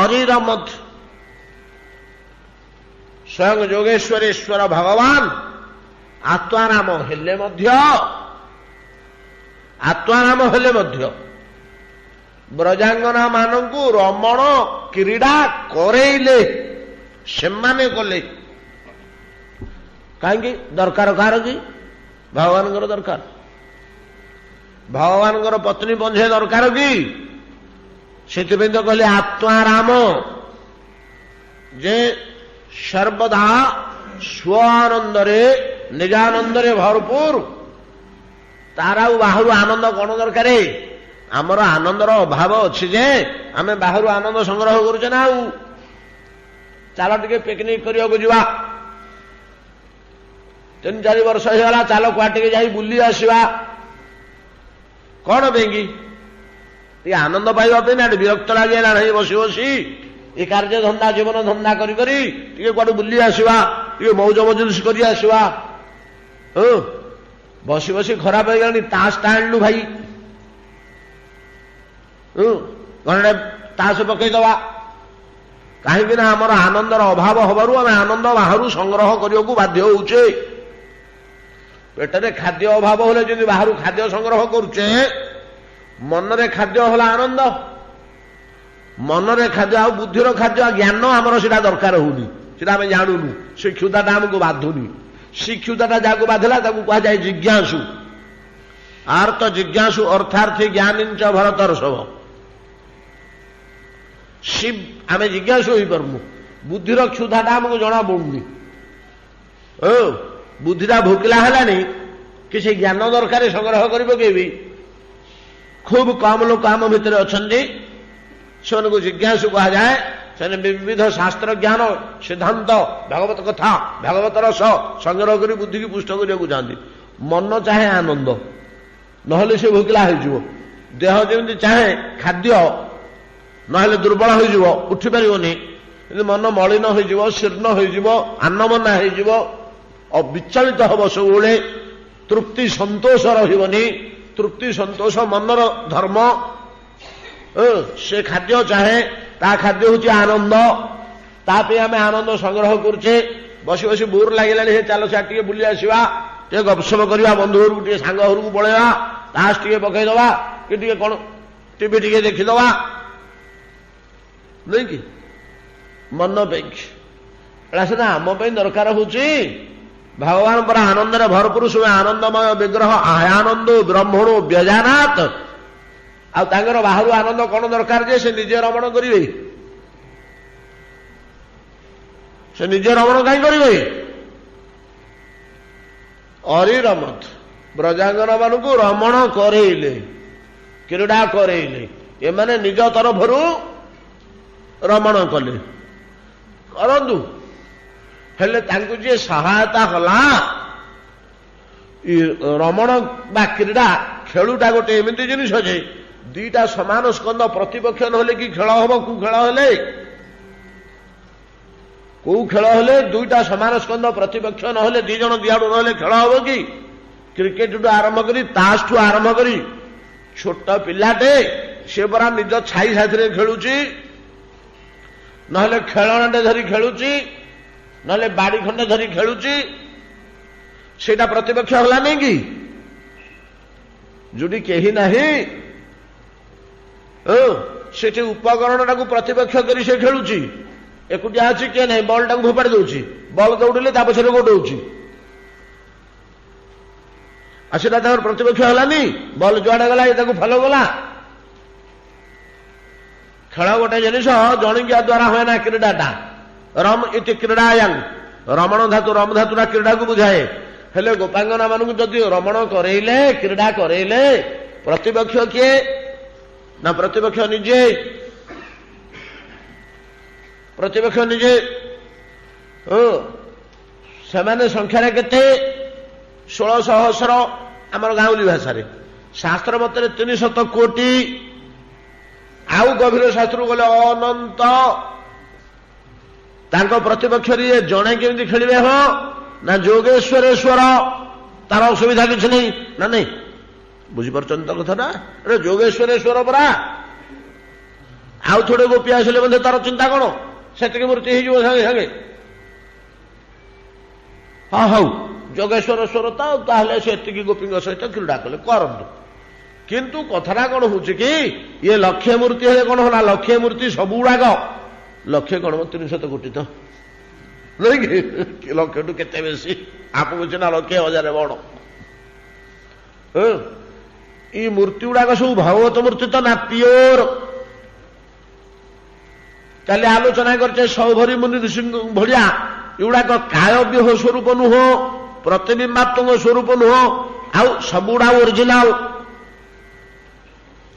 ଅରିରମତ୍। ସ୍ୱୟଂ ଯୋଗେଶ୍ୱରେଶ୍ୱର ଭଗବାନ ଆତ୍ମାରାମ ହେଲେ ମଧ୍ୟ ବ୍ରଜାଙ୍ଗନା ମାନଙ୍କୁ ରମଣ କ୍ରୀଡ଼ା କରେଇଲେ, ସେମାନେ କଲେ। କାହିଁକି ଦରକାର? କାହାର କି? ଭଗବାନଙ୍କର ଦରକାର। ଭଗବାନଙ୍କର ପତ୍ନୀ ବନ୍ଧେ ଦରକାର କି? ସେଥିପାଇଁ ତ କହିଲେ ଆତ୍ମାରାମ, ଯେ ସର୍ବଦା ସ୍ୱ ଆନନ୍ଦରେ ନିଜାନନ୍ଦରେ ଭରପୁର। ତାର ଆଉ ବାହାରୁ ଆନନ୍ଦ କଣ ଦରକାର? ଆମର ଆନନ୍ଦର ଅଭାବ ଅଛି ଯେ ଆମେ ବାହାରୁ ଆନନ୍ଦ ସଂଗ୍ରହ କରୁଛେ ନା। ଆଉ ଚାଲ ଟିକେ ପିକନିକ କରିବାକୁ ଯିବା, 3-4 ବର୍ଷ ହେଇଗଲା, ଚାଲ କୁଆଡେ ଟିକେ ଯାଇ ବୁଲି ଆସିବା। କଣ ପାଇଁକି? ଟିକେ ଆନନ୍ଦ ପାଇବା ପାଇଁ ନା? ବିରକ୍ତ ଲାଗିଲା ନାହିଁ ବସି ବସି ଏ କାର୍ଯ୍ୟ ଧନ୍ଦା ଜୀବନ ଧନ୍ଦା କରି କରି ଟିକେ କୁଆଡେ ବୁଲି ଆସିବା, ଟିକେ ମୌଜ ମଜଲିସ କରି ଆସିବା। ବସି ବସି ଖରାପ ହେଇଗଲାଣି, ତାସଟା ଆଣିଲୁ ଭାଇ, ଘରେ ତାସ ପକେଇଦବା। କାହିଁକି ନା ଆମର ଆନନ୍ଦର ଅଭାବ ହବାରୁ ଆମେ ଆନନ୍ଦ ବାହାରୁ ସଂଗ୍ରହ କରିବାକୁ ବାଧ୍ୟ ହଉଛେ। ପେଟରେ ଖାଦ୍ୟ ଅଭାବ ହେଲେ ଯଦି ବାହାରୁ ଖାଦ୍ୟ ସଂଗ୍ରହ କରୁଛେ, ମନରେ ଖାଦ୍ୟ ହେଲା ଆନନ୍ଦ। ମନରେ ଖାଦ୍ୟ ଆଉ ବୁଦ୍ଧିର ଖାଦ୍ୟ ଜ୍ଞାନ ଆମର ସେଟା ଦରକାର ହଉନି, ସେଟା ଆମେ ଜାଣୁନୁ। ସେ କ୍ଷୁଧାଟା ଆମକୁ ବାଧୁନି। ସେ କ୍ଷୁଧାଟା ଯାହାକୁ ବାଧିଲା ତାକୁ କୁହାଯାଏ ଜିଜ୍ଞାସୁ। ଆର୍ତ ଜିଜ୍ଞାସୁ ଅର୍ଥାର୍ଥୀ ଜ୍ଞାନୀଞ୍ଚ ଭରତର୍ଷଭ। ଆମେ ଜିଜ୍ଞାସୁ ହେଇପାରୁନୁ, ବୁଦ୍ଧିର କ୍ଷୁଧାଟା ଆମକୁ ଜଣା ପଡୁନି। ବୁଦ୍ଧିଟା ଭୋକିଲା ହେଲାନି, କିଛି ଜ୍ଞାନ ଦରକାର ସଂଗ୍ରହ କରି ପକେଇବି। ଖୁବ କମ ଲୋକ ଆମ ଭିତରେ ଅଛନ୍ତି, ସେମାନଙ୍କୁ ଜିଜ୍ଞାସୁ କୁହାଯାଏ। ସେମାନେ ବିବିଧ ଶାସ୍ତ୍ର ଜ୍ଞାନ ସିଦ୍ଧାନ୍ତ ଭାଗବତ କଥା ଭାଗବତ ରସ ସଂଗ୍ରହ କରି ବୁଦ୍ଧିକି ପୁଷ୍ଟ କରିବାକୁ ଯାଆନ୍ତି। ମନ ଚାହେଁ ଆନନ୍ଦ, ନହେଲେ ସେ ଭୋକିଲା ହେଇଯିବ। ଦେହ ଯେମିତି ଚାହେଁ ଖାଦ୍ୟ, ନହେଲେ ଦୁର୍ବଳ ହେଇଯିବ, ଉଠି ପାରିବନି। କିନ୍ତୁ ମନ ମଳିନ ହେଇଯିବ, ଶୀର୍ଣ୍ଣ ହେଇଯିବ, ଆନମନା ହେଇଯିବ, ବିଚଳିତ ହବ ସବୁବେଳେ, ତୃପ୍ତି ସନ୍ତୋଷ ରହିବନି। ତୃପ୍ତି ସନ୍ତୋଷ ମନର ଧର୍ମ। ସେ ଖାଦ୍ୟ ଚାହେଁ, ତା ଖାଦ୍ୟ ହଉଛି ଆନନ୍ଦ। तापे आम आनंद संग्रह करुचे बसी बसी बोर लगे चलो से टे बुली आसवा टे गपसप करवा बंधु घर टे सांग घर को पलैया ताश टे पकईदवा कि टे कौन टीवी टे देखीदवा नहीं कि मन पे सीना आम दरकार हूँ भगवान पर आनंद भरपूर सब आनंदमय विग्रह आनंद ब्रह्मणु व्यजानात आर बाहर आनंद कौन दरकार जे से निजे रमण करेंगे से निजे रमण कहीं करेंगे अरिरमत ब्रजांगन मान को रमण करेले क्रीड़ा करेले ये माने निज तरफर रमण कले करंतु हेले तांकु जे सहायता कला रमण बा क्रीड़ा खेलुटा गोटे एमती जिनिस जे दीटा समान स्कंद प्रतिपक्ष नहले कि खेल हम कौ खेल हेले कौ खेल हेले दुईटा समान स्कंद प्रतिपक्ष नहले दी जन दियाड़ू नहले खेल हम कि क्रिकेट आरंभ करी ताश ठू आरंभ करी छोट पिलाटे से परा निज छाई साथी खेलुची नहले खेलनाटे धरी खेलुची नहले बाड़ी खंडे धरी खेलुची सेटा प्रतिपक्ष होला नहीं कि जोटी कहीं नहीं से उपकरण टाक प्रतिपक्ष करी से खेलुची एकुटिया अच्छी किए नहीं बल टाक फोपाड़ी दौची बल दौड़े पछरे गोटाऊँ आसटा प्रतिपक्ष हलानी बल जुआड़े गला ये फलो गला खेल गोटे जिनिस जणिकिया द्वारा हुए ना क्रीडाटा रम इति क्रीड़ायां रमण धातु रम धातुरा क्रीड़ा को बुझाए हेले गोपांगना मानू जदि रमण करेले क्रीड़ा करेले प्रतिपक्ष किए ना प्रतिपक्ष निजे प्रतिपक्ष निजे से संख्यार केते 1600 आमर गाँवली भाषा शास्त्र मत 300 कोटी आउ गभीर शास्त्र गले अनंत तांको प्रतिपक्ष जड़े केमती खेलिए हाँ ना जोगेश्वरेश्वर तार असुविधा किसी नहीं ना नहीं बुझीपार तो कथा अरे जोगेश्वरेश्वर परा आउ थोड़े गोपी आसिले मध्य तार चिंता कौन से मूर्ति हो सागे सागे हाँ हाउ जोगेश्वरेश्वर से गोपी सहित क्रीड़ा कले करतु किंतु कथा कौन हूँ कि ये लक्ष्य मूर्ति हेले कौन होला लक्ष्य मूर्ति सब गुड़ाक लक्ष्य कौन 300 कोटी तो नहीं लक्ष्य टू केते बेसी आप ना लक्ष्य 1000 बड़ ये मूर्ति गुड़ाक सब भागवत मूर्ति तो ना प्योर काली आलोचना करचे सौभरी मुनि ऋषि भाया युड़ाक काव्य स्वरूप नुह प्रतिबिंबात्मक स्वरूप नुह आउ सबुड़ा ओरिजिनाल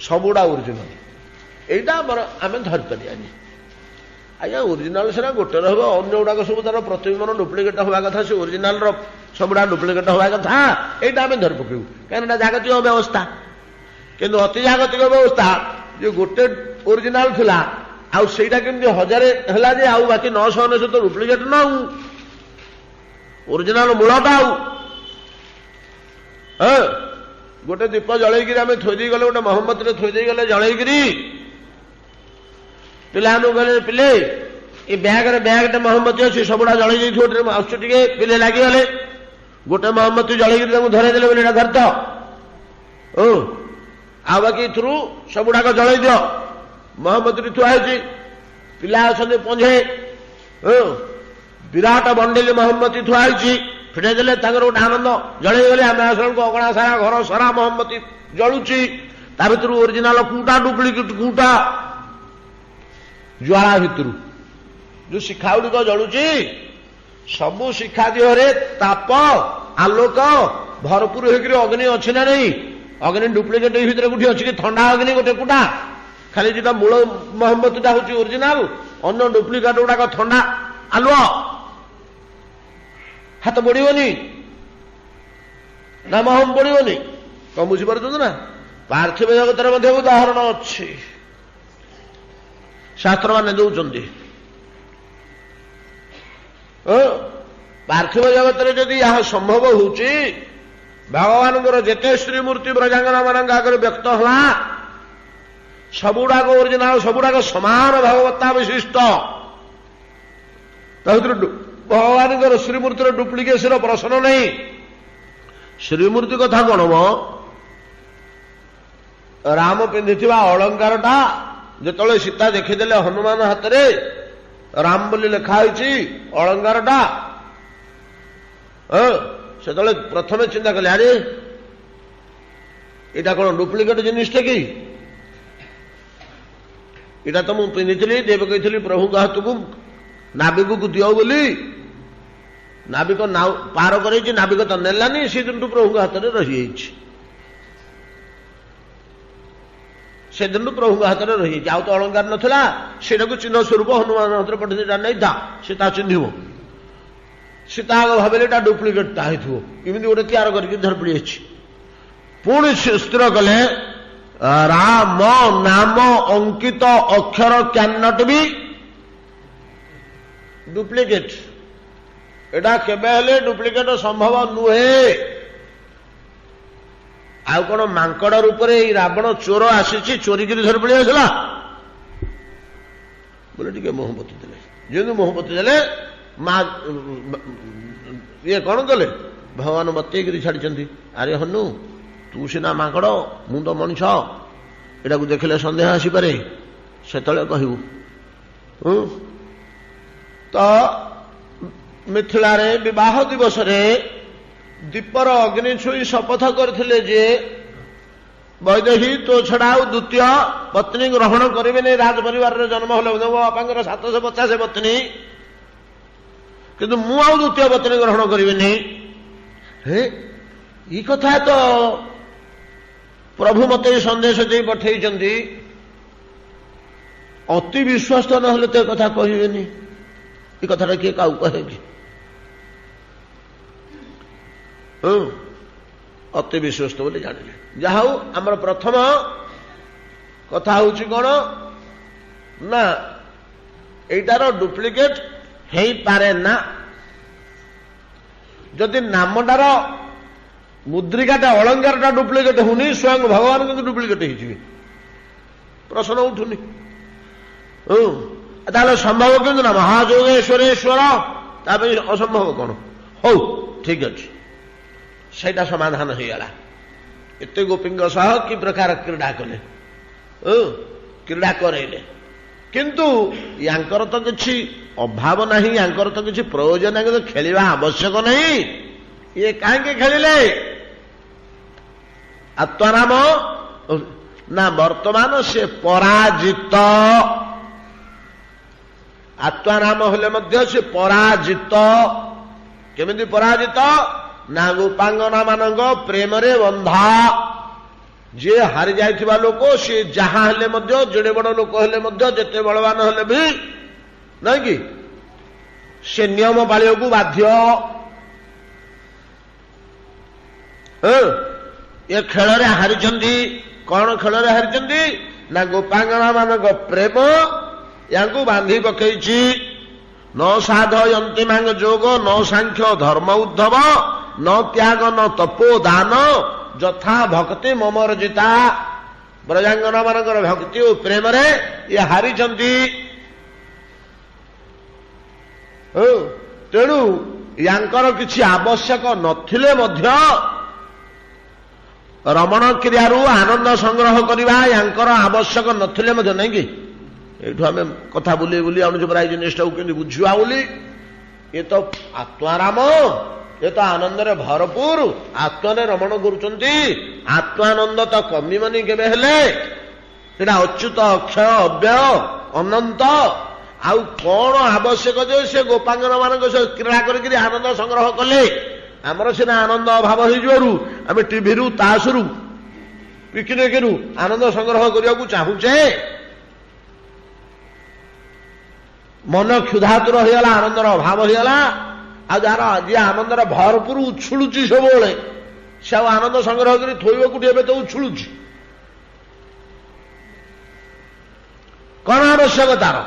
सबुड़ा ओरिजिनाल यहीटा आम धरपारी आज्ञा ओरिजिनाल सीना गोटे रहा अन्य गुड़ाक सब तार प्रतिबिंबन डुप्लिकेट हवा कथा से ओरिजिनाल सबुड़ा डुप्लिकेट हवा कथा यहीटा आम धर पकेबू कहीं जागतिक व्यवस्था किंतु अति जागतिक व्यवस्था जो गोटे ओरिजिनाल थिला आउ सेटा केमती 1000 है जे आउ बाकी 999 डुप्लिकेट ना ओरिजिनाल मूलटा आउ गोटे दीप जलैकि आम थोदी गले गोटे मोहम्मती थोदी गले जलैकि पिला गले पिले ये बैगटे मोहम्मती अच्छी सबुड़ा जल आसुटे पिले लगिगले गोटे मोहम्मती जलैकि धरदेले बोले धरत आ बाकी थ्रू सबुड़ाक जल दियो मोहम्मती थुआई पिला अच्छे पंजे विराट बंडेली मोहम्मती थुआई फिटे देले गोटे आनंद जलैगले आम आस अगणा सारा घर सारा मोहम्मती जलुची ता भर ओरिजिनाल कूटा डुप्लिकेट कूटा ज्वाला भितर जो शिखा गुड़िक जलुची सबू शिखा देहरे ताप आलोक भरपूर होकर अग्नि अच्छी ना नहीं अग्नि डुप्लिकेट भितर कौटी अच्छी कि ठंडा अग्नि गोटे कूटा खाली जो मूल मोहम्मतीटा हूँ ओरिजिनाल अन्य डुप्लिकेट गुड़ाक ठंडा आलुआ हाथ बढ़ोनी ना महम बढ़ोनी कौन बुझीपार ना पार्थिव जगत उदाहरण अच्छी शास्त्र मान दौरान पार्थिव जगत जदि यह संभव हो भगवान जेते श्रीमूर्ति ब्रजांगना मान आगे व्यक्त हला सबुड़ाक ओरिजिनाल सबुड़ाक समान भगवत्ता विशिष्ट भगवान श्रीमूर्तिर डुप्लिकेशन प्रश्न नहीं। श्रीमूर्ति कथा कौन मो राम पिंधि अलंकारटा जिते सीता देखीदे हनुमान हाथ में राम बोली लिखाई अलंकारटा से प्रथम चिंता कले अरे यहाँ कौन डुप्लिकेट जिनिसटे कि इटा तो मुझे पिंधि देव कही प्रभु हाथ को नाविक को दियो बोली नाविक पार कर नाविक तो नेलानी से दिन प्रभु हाथ में रही से दिन प्रभु हाथ में रही आउ तो अलंकार नाला से चिन्ह स्वरूप हनुमान हाथ में पठे नहीं था सीता चिन्ह सीता आग भाविले डुप्लिकेट होमती गोटे तैयार करके धर पड़ी पुणी स्थिर कले राम नाम अंकित अक्षर कैन नॉट बी डुप्लिकेट एटा केबे डुप्लिकेट संभव नुहे। आउ कौन मांकड़ रूप रावण चोर आसी चोरी कर धर पड़ी आसला बोले टे मुह पोती देले जमी मुह पोती देले माँ ये कौन कले भगवान बतई छाड़ी अरे हनु तू सीना माकड़ मु तो मनीष एटा को देखले सन्देह आसीपे से कहू तो मिथिला रे विवाह दिवस रे दीपर अग्नि छुई शपथ करथिले जे वैदेही तो छड़ा द्वितीय पत्नी ग्रहण करेंगे नहीं राज परिवार रे जन्म हल मो बापा 750 पत्नी किंतु मु आउ द्वितीय पत्नी ग्रहण करेंगे नहीं हे ई कथा तो प्रभु मत संदेश दे पठे अति विश्वस्त न तो कथा कहबेनी ये कथा किए का कहे कि अति विश्वस्त बोले जानिले जहा आमर प्रथम कथा हूँ कौन ना एटार डुप्लिकेट हो पारे ना जदि नामटार मुद्रिकाटा अलंकारटा डुप्लिकेट होनी स्वयं भगवान को डुप्लिकेट हो प्रश्न उठुनी ताले संभव क्यों ना महायोगेश्वरेश्वर असंभव कौन हो ठीक अच्छे सहीटा समाधान हो गला एत गोपी सह कि प्रकार क्रीड़ा कले क्रीड़ा करेले किंतु यांकर तो किसी अभाव नहीं यांकर तो किसी प्रयोजन नहीं खेलवा आवश्यक नहीं ये कहीं खेलिले आत्माराम ना वर्तमान से पराजित आत्माराम हेले मध्य से पराजित केमिति पराजित ना गोपांगना मान प्रेम रे बंधा जे हारी जाइथिबा लोक से जहाँ हेले मध्य जेड़े बड़ लोक हेले मध्य जेते बलवान हेले भी नहीं कि से नियम पालिया को बाध्य ये खेल रे हारी कौन खेल रे हारी ना गोपांगना मान प्रेम या बांधी पकई न साधयंती मांग जोग न सांख्य धर्म उद्धव न त्याग न तपो दान यथा भक्ति ममर्जिता ब्रजांगना मान भक्ति और प्रेम रे ये हारी तेणु यांकर किसी आवश्यक नथिले मध्य रमण क्रियारू आनंद संग्रह करवा यांकर आवश्यक नथिले मध्य नहीं कि एठू आम कथा बुले बुली आणुचे प्राय जिनिसटा केमती बुझिबा बोली ये तो आत्माराम ये तो आनंद रे भरपूर आत्मा रमण करुचंती आत्मानंद तो कमिबनी केबे हेले सेटा अच्युत अक्षय अव्यय अनंत आउ कौन आवश्यक जे से गोपांगन मान क्रीड़ा करके आनंद संग्रह कले आमर सीना आनंद अभाव हो आम टीवी रु ताश रु पिकनिक रु आनंद संग्रह करने को चाहूचे मन क्षुधातुर होगा आनंदर अभाव होगा जार जी आनंदर भरपूर उछुलुची सब से आनंद संग्रह कर थोक तो उछुलुची कौन आवश्यक तार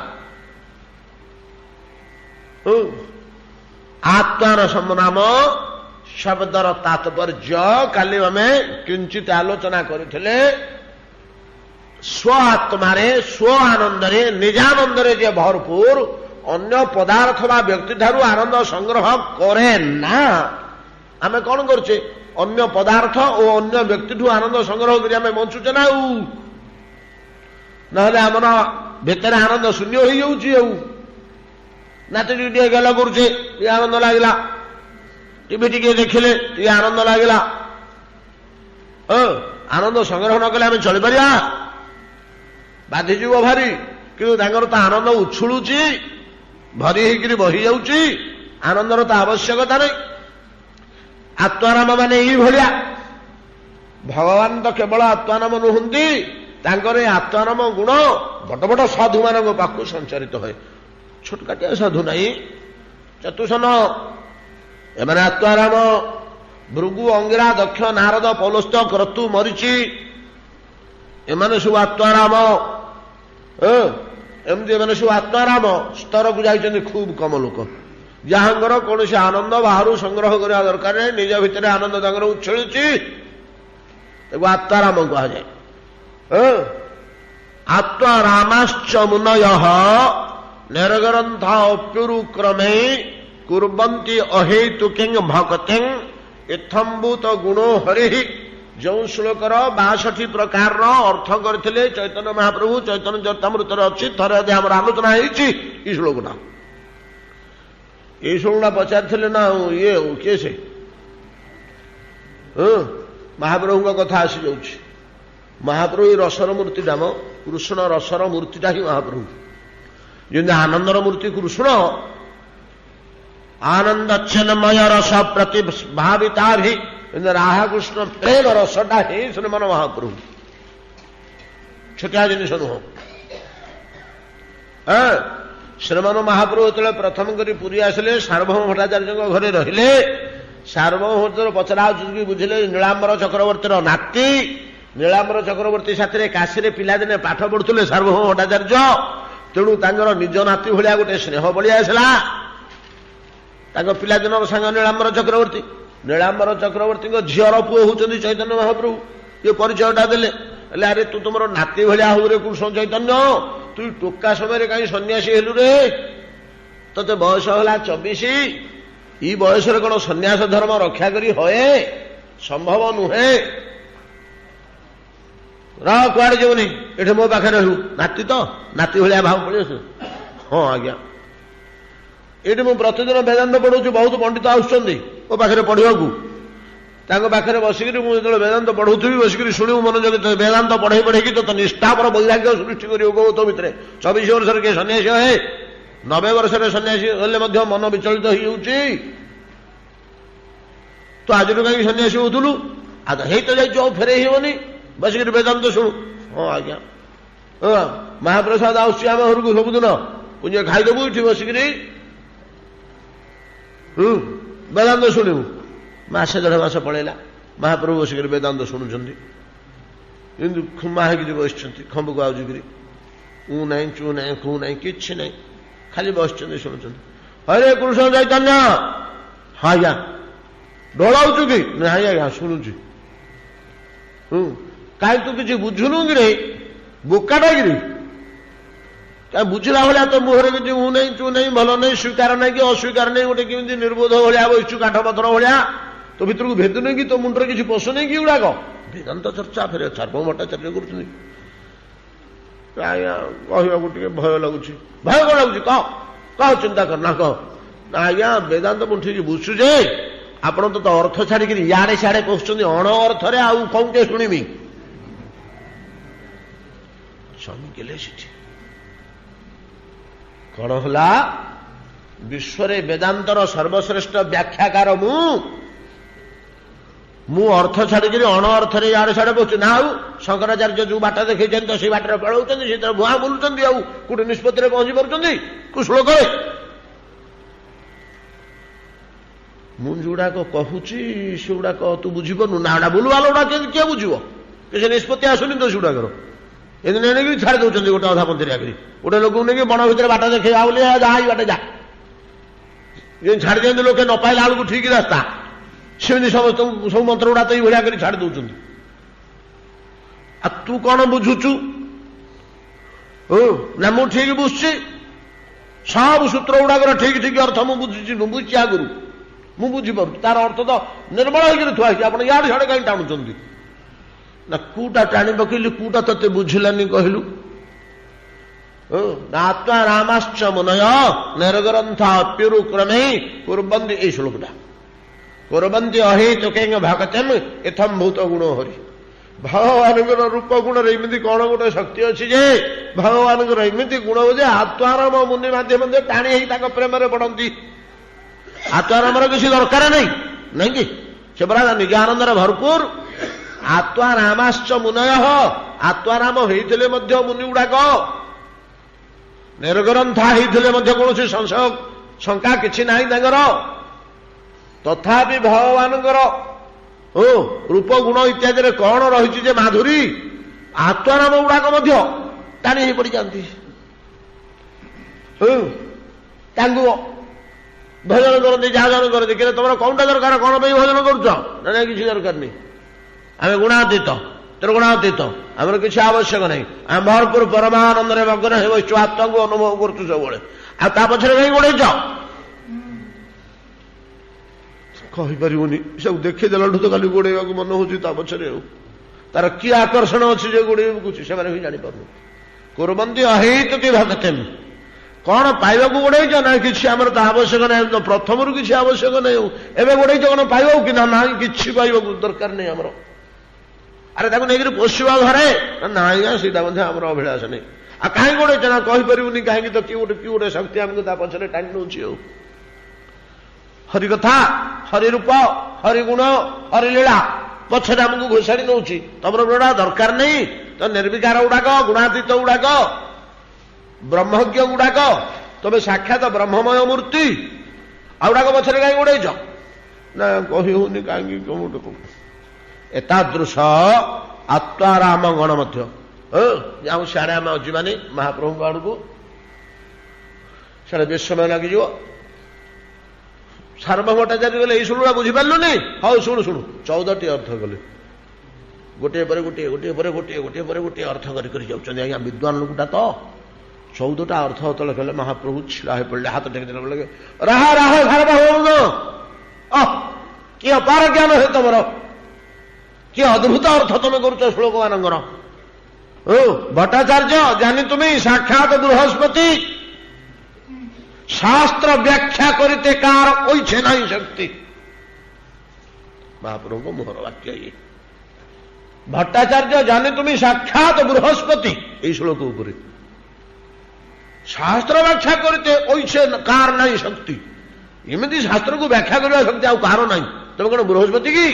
आत्मार नाम शब्दर तात्पर्य काली आम किंचित आलोचना करथिले स्व आत्मा स्व आनंद निजानंद जे भरपूर ଅନ୍ୟ ପଦାର୍ଥ ବା ବ୍ୟକ୍ତି ଠାରୁ ଆନନ୍ଦ ସଂଗ୍ରହ କରେ ନା। ଆମେ କଣ କରୁଛେ? ଅନ୍ୟ ପଦାର୍ଥ ଓ ଅନ୍ୟ ବ୍ୟକ୍ତିଠୁ ଆନନ୍ଦ ସଂଗ୍ରହ କରି ଆମେ ବଞ୍ଚୁଛେ ନା ଆଉ। ନହେଲେ ଆମର ଭିତରେ ଆନନ୍ଦ ଶୂନ୍ୟ ହେଇଯାଉଛି। ଆଉ ନାତି ଟିକେ ଗେଲ କରୁଛେ, ଟିକେ ଆନନ୍ଦ ଲାଗିଲା, ଟିଭି ଟିକେ ଦେଖିଲେ ଟିକେ ଆନନ୍ଦ ଲାଗିଲା। ଆନନ୍ଦ ସଂଗ୍ରହ ନ କଲେ ଆମେ ଚଳିପାରିବା? ବାଧିଯିବ ଭାରି। କିନ୍ତୁ ତାଙ୍କର ତ ଆନନ୍ଦ ଉଛୁଳୁଛି, ଭରି ହେଇକିରି ବହି ଯାଉଛି। ଆନନ୍ଦର ତ ଆବଶ୍ୟକତା ନାହିଁ। ଆତ୍ମାରାମ ମାନେ ଏଇଭଳିଆ। ଭଗବାନ ତ କେବଳ ଆତ୍ମାରାମ ନୁହନ୍ତି, ତାଙ୍କର ଏ ଆତ୍ମାରାମ ଗୁଣ ବଡ଼ ବଡ଼ ସାଧୁମାନଙ୍କ ପାଖକୁ ସଞ୍ଚାରିତ ହୁଏ। ଛୋଟକାଟିଆ ସାଧୁ ନାହିଁ, ଚତୁସନ। ଏମାନେ ଆତ୍ମାରାମ, ଭୃଗୁ, ଅଙ୍ଗିରା, ଦକ୍ଷ, ନାରଦ, ପୌଲସ୍ତ୍ୟ, କ୍ରତୁ, ମରିଚି, ଏମାନେ ସବୁ ଆତ୍ମାରାମ। ଏମିତି ଏମାନେ ସବୁ ଆତ୍ମାରାମ ସ୍ତରକୁ ଯାଇଛନ୍ତି ଖୁବ୍ କମ ଲୋକ, ଯାହାଙ୍କର କୌଣସି ଆନନ୍ଦ ବାହାରୁ ସଂଗ୍ରହ କରିବା ଦରକାର ନାହିଁ। ନିଜ ଭିତରେ ଆନନ୍ଦ ତାଙ୍କର ଉଛଳୁଛି, ତାକୁ ଆତ୍ମାରାମ କୁହାଯାଏ। ଆତ୍ମାରାମାଶ୍ଚ ମୁନୟ ନିର୍ଗ୍ରନ୍ଥ ଅପ୍ୟୁରୁକ୍ରମେ କୁର୍ବନ୍ତି ଅହେତୁକିଂ ଭକ୍ତିଂ ଇଥମ୍ଭୂତ ଗୁଣୋ ହରି। ଯେଉଁ ଶ୍ଲୋକର 62 ପ୍ରକାରର ଅର୍ଥ କରିଥିଲେ ଚୈତନ୍ୟ ମହାପ୍ରଭୁ ଚୈତନ୍ୟ ଚରିତାମୃତରେ ଅଛି। ଥରେ ଅଧେ ଆମର ଆଲୋଚନା ହେଇଛି ଏଇ ଶ୍ଲୋକଟା। ଏଇ ଶ୍ଲୋକଟା ପଚାରିଥିଲେ ନା ଇଏ କିଏ ସେ? ମହାପ୍ରଭୁଙ୍କ କଥା ଆସିଯାଉଛି। ମହାପ୍ରଭୁ ଏଇ ରସର ମୂର୍ତ୍ତିଟା ମ, କୃଷ୍ଣ ରସର ମୂର୍ତ୍ତିଟା ହିଁ ମହାପ୍ରଭୁ। ଯେମିତି ଆନନ୍ଦର ମୂର୍ତ୍ତି କୃଷ୍ଣ, ଆନନ୍ଦ ଚିନ୍ମୟ ରସ ପ୍ରତିଭାବିତାଭି, ରାଧାକୃଷ୍ଣ ପ୍ରେମ ରସଟା ହିଁ ଶ୍ରୀମାନ ମହାପ୍ରଭୁ। ଛୋଟିଆ ଜିନିଷ ନୁହଁ। ଶ୍ରୀମାନ ମହାପ୍ରଭୁ ଯେତେବେଳେ ପ୍ରଥମ କରି ପୁରୀ ଆସିଲେ, ସାର୍ବଭୌମ ଭଟ୍ଟାଚାର୍ଯ୍ୟଙ୍କ ଘରେ ରହିଲେ। ସାର୍ବଭୌମ ପଚରା ହଉଛି ବୁଝିଲେ ନୀଳାମ୍ବର ଚକ୍ରବର୍ତ୍ତୀର ନାତି। ନୀଳାମ୍ବର ଚକ୍ରବର୍ତ୍ତୀ ସାଥିରେ କାଶୀରେ ପିଲାଦିନେ ପାଠ ପଢୁଥିଲେ ସାର୍ବଭୌମ ଭଟ୍ଟାଚାର୍ଯ୍ୟ। ତେଣୁ ତାଙ୍କର ନିଜ ନାତି ଭଳିଆ ଗୋଟେ ସ୍ନେହ ବଳି ଆସିଲା। ତାଙ୍କ ପିଲାଦିନର ସାଙ୍ଗ ନୀଳାମ୍ବର ଚକ୍ରବର୍ତ୍ତୀ। ନୀଳାମ୍ବର ଚକ୍ରବର୍ତ୍ତୀଙ୍କ ଝିଅର ପୁଅ ହଉଛନ୍ତି ଚୈତନ୍ୟ ମହାପ୍ରଭୁ। ଏ ପରିଚୟଟା ଦେଲେ, ହେଲେ ଆରେ ତୁ ତୁମର ନାତି ଭଳିଆ ହଉ ରେ କୃଷ୍ଣ ଚୈତନ୍ୟ, ତୁ ଟୋକା ସମୟରେ କାହିଁ ସନ୍ନ୍ୟାସୀ ହେଲୁ ରେ? ତତେ ବୟସ ହେଲା 24। ଏଇ ବୟସରେ କଣ ସନ୍ନ୍ୟାସ ଧର୍ମ ରକ୍ଷା କରି ହଏ? ସମ୍ଭବ ନୁହେଁ। କୁଆଡେ ଯିବୁନି, ଏଠି ମୋ ପାଖରେ ରହିବୁ। ନାତି ତ, ନାତି ଭଳିଆ ଭାବ ପଳେଇ ଆସୁ। ହଁ ଆଜ୍ଞା, ଏଇଠି ମୁଁ ପ୍ରତିଦିନ ବେଦାନ୍ତ ପଢଉଛି। ବହୁତ ପଣ୍ଡିତ ଆସୁଛନ୍ତି ମୋ ପାଖରେ ପଢିବାକୁ। ତାଙ୍କ ପାଖରେ ବସିକିରି ମୁଁ ଯେତେବେଳେ ବେଦାନ୍ତ ପଢଉଥିବି, ବସିକିରି ଶୁଣିବୁ ମନୋଯୋଗ। ବେଦାନ୍ତ ପଢେଇ ପଢେଇକି ତ ନିଷ୍ଠାପର ବୈରାଗ୍ୟ ସୃଷ୍ଟି କରିବ ତୋ ଭିତରେ। 24 ବର୍ଷରେ କିଏ ସନ୍ନ୍ୟାସୀ ହଏ? 90 ବର୍ଷରେ ସନ୍ନ୍ୟାସୀ ହେଲେ ମଧ୍ୟ ମନ ବିଚଳିତ ହେଇଯାଉଛି। ତୁ ଆଜିରୁ କାହିଁକି ସନ୍ନ୍ୟାସୀ ହଉଥିଲୁ? ହେଇ ତ ଯାଇଛୁ, ଆଉ ଫେରେଇ ହେବନି। ବସିକିରି ବେଦାନ୍ତ ଶୁଣୁ। ହଁ ଆଜ୍ଞା, ମହାପ୍ରସାଦ ଆସୁଛି ଆମ ଘରକୁ ସବୁଦିନ, ପୁଞ୍ଜ ଖାଇଦେବୁ ଏଠି ବସିକିରି ବେଦାନ୍ତ ଶୁଣିବୁ। ମାସେ 1.5 ମାସ ପଳେଇଲା, ମହାପ୍ରଭୁ ବସିକିରି ବେଦାନ୍ତ ଶୁଣୁଛନ୍ତି। କିନ୍ତୁ ଖୁମା ହେଇକିରି ବସିଛନ୍ତି, ଖମ୍ବକୁ ଆଉଜିକିରି। ନାହିଁ, ଚୁ ନାହିଁ, ଖୁ ନାହିଁ, କିଛି ନାହିଁ, ଖାଲି ବସିଛନ୍ତି ଶୁଣୁଛନ୍ତି। ହରେ କୃଷ୍ଣ ଚୈତନ୍ୟ। ହଁ ଆଜ୍ଞା। ଡୋଳାଉଛୁ କି? ନାହିଁ ଆଜ୍ଞା, ଶୁଣୁଛି। କାହିଁ ତୁ କିଛି ବୁଝୁନୁ କି ରେ? ବୋକାଟା କିରି? କାହିଁ ବୁଝିଲା ଭଳିଆ ତ ମୁହଁରେ କିଛି ମୁଁ ନାହିଁ, ତୁ ନାହିଁ, ଭଲ ନାହିଁ, ସ୍ୱୀକାର ନାହିଁ କି ଅସ୍ୱୀକାର ନାହିଁ, ଗୋଟେ କେମିତି ନିର୍ବୋଧ ଭଳିଆ ବସିଛୁ, କାଠ ପଥର ଭଳିଆ। ତୋ ଭିତରକୁ ଭେଦୁନି କି, ତୋ ମୁଣ୍ଡରେ କିଛି ପଶୁନି କି ଏଗୁଡାକ? ବେଦାନ୍ତ ଚର୍ଚ୍ଚା ଫେରେ ସାର୍ବଭୌମ ଭଟ୍ଟାଚାର୍ଯ୍ୟ କରୁଛନ୍ତି। ଆଜ୍ଞା କହିବାକୁ ଟିକେ ଭୟ ଲାଗୁଛି। ଭୟ କଣ ଲାଗୁଛି? କହ, ଚିନ୍ତା କର ନା, କହ। ନା ଆଜ୍ଞା, ବେଦାନ୍ତ ମୁଁ ଠିକ ବୁଝୁଛୁ ଯେ ଆପଣ ତ ଅର୍ଥ ଛାଡିକିରି ଇଆଡେ ସିଆଡେ କହୁଛନ୍ତି ଅଣ ଅର୍ଥରେ, ଆଉ କଣ କେ ଶୁଣିବି? ଚମକିଲେ ସେଠି। କଣ ହେଲା? ବିଶ୍ୱରେ ବେଦାନ୍ତର ସର୍ବଶ୍ରେଷ୍ଠ ବ୍ୟାଖ୍ୟାକାର ମୁଁ ଅର୍ଥ ଛାଡିକିରି ଅଣ ଅର୍ଥରେ ଇଆଡେ ସିଆଡେ କହୁଛି ନା? ଆଉ ଶଙ୍କରାଚାର୍ଯ୍ୟ ଯୋଉ ବାଟ ଦେଖେଇଛନ୍ତି ତ ସେଇ ବାଟରେ ପଳାଉଛନ୍ତି, ସେଥିରେ ଭୁଆଁ ବୁଲୁଛନ୍ତି। ଆଉ କୋଉଠି ନିଷ୍ପତ୍ତିରେ ପହଞ୍ଚି ପାରୁଛନ୍ତି କୋଉ ଶ୍ଲୋକରେ? ମୁଁ ଯୋଉଗୁଡାକ କହୁଛି ସେଗୁଡାକ ତୁ ବୁଝିପାରୁନୁ ନା? ଏଟା ବୁଲୁବାଲ ଗୁଡା କିଏ ବୁଝିବ? କିଛି ନିଷ୍ପତ୍ତି ଆସୁନି ତ ସେଗୁଡାକର। ଏମିତି ନେଇକି ଛାଡି ଦଉଛନ୍ତି ଗୋଟେ ଅଧା ପନ୍ଥିରେ ଆଗରେ। ଗୋଟେ ଲୋକକୁ ନେଇକି ବଣ ଭିତରେ ବାଟ ଦେଖେଇବା ବୋଲି ଯାହା ଏଇ ବାଟେ ଯା, ଯେମିତି ଛାଡି ଦିଅନ୍ତି ଲୋକେ ନ ପାଇଲା ବେଳକୁ ଠିକ ରାସ୍ତା, ସେମିତି ସମସ୍ତଙ୍କୁ ସବୁ ମନ୍ତ୍ର ଗୁଡା ତ ଏଇଭଳିଆ କରି ଛାଡି ଦଉଛନ୍ତି। ଆଉ ତୁ କଣ ବୁଝୁଛୁ? ନା ମୁଁ ଠିକ ବୁଝୁଛି, सब सूत्र गुड़ाकर ठीक ठीक अर्थ बुझी आगुरी ମୁଁ ବୁଝିପାରୁଛି ତାର ଅର୍ଥ ତ ନିର୍ମଳ ହେଇକି ଥୁଆ ହେଇଛି ଆପଣ ଇଆଡେ ସିଆଡେ କାହିଁ ଟାଣୁଛନ୍ତି ନା କୋଉଟା ଟାଣି ପକେଇଲି କୋଉଟା ତତେ ବୁଝିଲାନି କହିଲୁ ଆତ୍ମା ରାମାଶ୍ଚ ମୁନୟ ନିର୍ଗ୍ରନ୍ଥ ଅପ୍ୟୁରୁ କ୍ରମେ କୁର୍ବନ୍ତି ଏଇ ଶ୍ଲୋକଟା କୁର୍ବନ୍ତି ଅହେତୁକେଙ୍ଗ ଭଗତମ୍ ଏଥମ ଭୂତ ଗୁଣ ହରି ଭଗବାନଙ୍କର ରୂପ ଗୁଣରେ ଏମିତି କଣ ଗୋଟେ ଶକ୍ତି ଅଛି ଯେ ଭଗବାନଙ୍କର ଏମିତି ଗୁଣ ଯେ ଆତ୍ମାରାମ ମୁନି ମାଧ୍ୟମରେ ଟାଣି ହେଇ ତାଙ୍କ ପ୍ରେମରେ ପଡନ୍ତି ଆତ୍ମାରାମର କିଛି ଦରକାର ନାହିଁ ନାଇଁ କି ସେ ପରା ନିଜ ଆନନ୍ଦରେ ଭରପୁର ଆତ୍ମାରାମାଶ୍ଚ ମୁନୟ ଆତ୍ମାରାମ ହେଇଥିଲେ ମଧ୍ୟ ମୁନି ଗୁଡାକ ନିର୍ଗ୍ରନ୍ଥା ହେଇଥିଲେ ମଧ୍ୟ କୌଣସି ସଂଶୟ ଶଙ୍କା କିଛି ନାହିଁ ତାଙ୍କର ତଥାପି ଭଗବାନଙ୍କର ରୂପ ଗୁଣ ଇତ୍ୟାଦିରେ କଣ ରହିଛି ଯେ ମାଧୁରୀ ଆତ୍ମାରାମ ଗୁଡାକ ମଧ୍ୟ ଟାଣି ହେଇ ପଡିଯାନ୍ତି ତାଙ୍କୁ ଭଜନ କରନ୍ତି ଯାହା ଜଣ କରନ୍ତି କିନ୍ତୁ ତମର କଣଟା ଦରକାର କଣ ପାଇଁ ଭଜନ କରୁଛ ନା କିଛି ଦରକାର ନାହିଁ ଆମେ ଗୁଣାତୀତ ତ୍ରିଗୁଣାତୀତ ଆମର କିଛି ଆବଶ୍ୟକ ନାହିଁ ଆମେ ଭରପୁର ପରମାନନ୍ଦରେ ମଗ୍ନ ହେଇ ବସିଛୁ ଆତ୍ମାକୁ ଅନୁଭବ କରୁଛୁ ସବୁବେଳେ ଆଉ ତା ପଛରେ କାହିଁ ଗୋଡେଇଛ କହିପାରିବୁନି ସବୁ ଦେଖିଦେଲାଠୁ ତ ଖାଲି ଗୋଡେଇବାକୁ ମନ ହଉଛି ତା ପଛରେ ଆଉ ତାର କି ଆକର୍ଷଣ ଅଛି ଯେ ଗୋଡେଇବାକୁ ସେମାନେ ବି ଜାଣିପାରୁନି କୁର୍ବନ୍ତି ଅହେତୁକି ଭଗତମ୍ କଣ ପାଇବାକୁ ଗୋଡେଇଛ ନା କିଛି ଆମର ତ ଆବଶ୍ୟକ ନାହିଁ ପ୍ରଥମରୁ କିଛି ଆବଶ୍ୟକ ନାହିଁ ଏବେ ଗୋଡେଇଛ କଣ ପାଇବାକୁ କି ନା ନାହିଁ କିଛି ପାଇବାକୁ ଦରକାର ନାହିଁ ଆମର ଆରେ ତାକୁ ନେଇକରି ପୋଷିବା ଘରେ ନାଇଁ ସେଇଟା ମଧ୍ୟ ଆମର ଅଭିଳାଷ ନାହିଁ ଆଉ କାହିଁ ଗୋଡେଇଛ ନା କହିପାରିବୁନି କାହିଁକି ତ କି ଗୋଟେ ଶକ୍ତି ଆମକୁ ତା ପଛରେ ଟାଣି ନେଉଛି ଆଉ ହରି କଥା ହରି ରୂପ ହରି ଗୁଣ ହରି ଲୀଳା ପଛରେ ଆମକୁ ଘୋଷାଡ଼ି ନେଉଛି ତମର ଯୋଉଟା ଦରକାର ନାହିଁ ତ ନିର୍ବିକାର ଗୁଡାକ ଗୁଣାତୀତ ଗୁଡାକ ବ୍ରହ୍ମଜ୍ଞ ଗୁଡାକ ତମେ ସାକ୍ଷାତ ବ୍ରହ୍ମମୟ ମୂର୍ତ୍ତି ଆଉ ଗୁଡାକ ପଛରେ କାହିଁ ଗୋଡେଇଛ ନା କହି ହଉନି କାହିଁକି କୋଉଠୁ ଏତାଦୃଶ ଆତ୍ମାରାମ ଗଣ ମଧ୍ୟ ଯାଉ ସିଆଡେ ଆମେ ଯିବାନି ମହାପ୍ରଭୁଙ୍କ ଆଡକୁ ସିଆଡେ ବେଶ ସମୟ ଲାଗିଯିବ ସାର୍ବଭଟ୍ଟାଚାର୍ଯ୍ୟ ଗଲେ ଏଇ ଶୁଣୁଟା ବୁଝିପାରିଲୁନି ହଉ ଶୁଣୁ 14ଟି ଅର୍ଥ କଲେ ଗୋଟିଏ ପରେ ଗୋଟିଏ ଗୋଟିଏ ପରେ ଗୋଟିଏ ଗୋଟିଏ ପରେ ଗୋଟିଏ ଅର୍ଥ କରି କରି ଯାଉଛନ୍ତି ଆଜ୍ଞା ବିଦ୍ୱାନ ଲୋକଟା ତ 14ଟା ଅର୍ଥ ତଳେ କଲେ ମହାପ୍ରଭୁ ଛିଡ଼ା ହେଇ ପଡ଼ିଲେ ହାତ ଟେକି ଦେଲା ବେଳେ ରାହା ରାହା ସାର୍ବଭୌମ କି ଅପାର ଜ୍ଞାନ ହେ ତମର କି ଅଦ୍ଭୁତ ଅର୍ଥ ତମେ କରୁଛ ଶ୍ଲୋକ ମାନଙ୍କର ଭଟ୍ଟାଚାର୍ଯ୍ୟ ଜାନି ତୁମେ ସାକ୍ଷାତ ବୃହସ୍ପତି शास्त्र व्याख्या करते कार ओइछे नहीं शक्ति महाप्रभु को मोहर वाक्य ये भट्टाचार्य जाने तुम्हें साक्षात बृहस्पति ये श्लोक ऊपर शास्त्र व्याख्या करते ओइछे कार नहीं शक्ति एमती शास्त्र को व्याख्या करने शक्ति आउ कार नहीं तुम कौन बृहस्पति की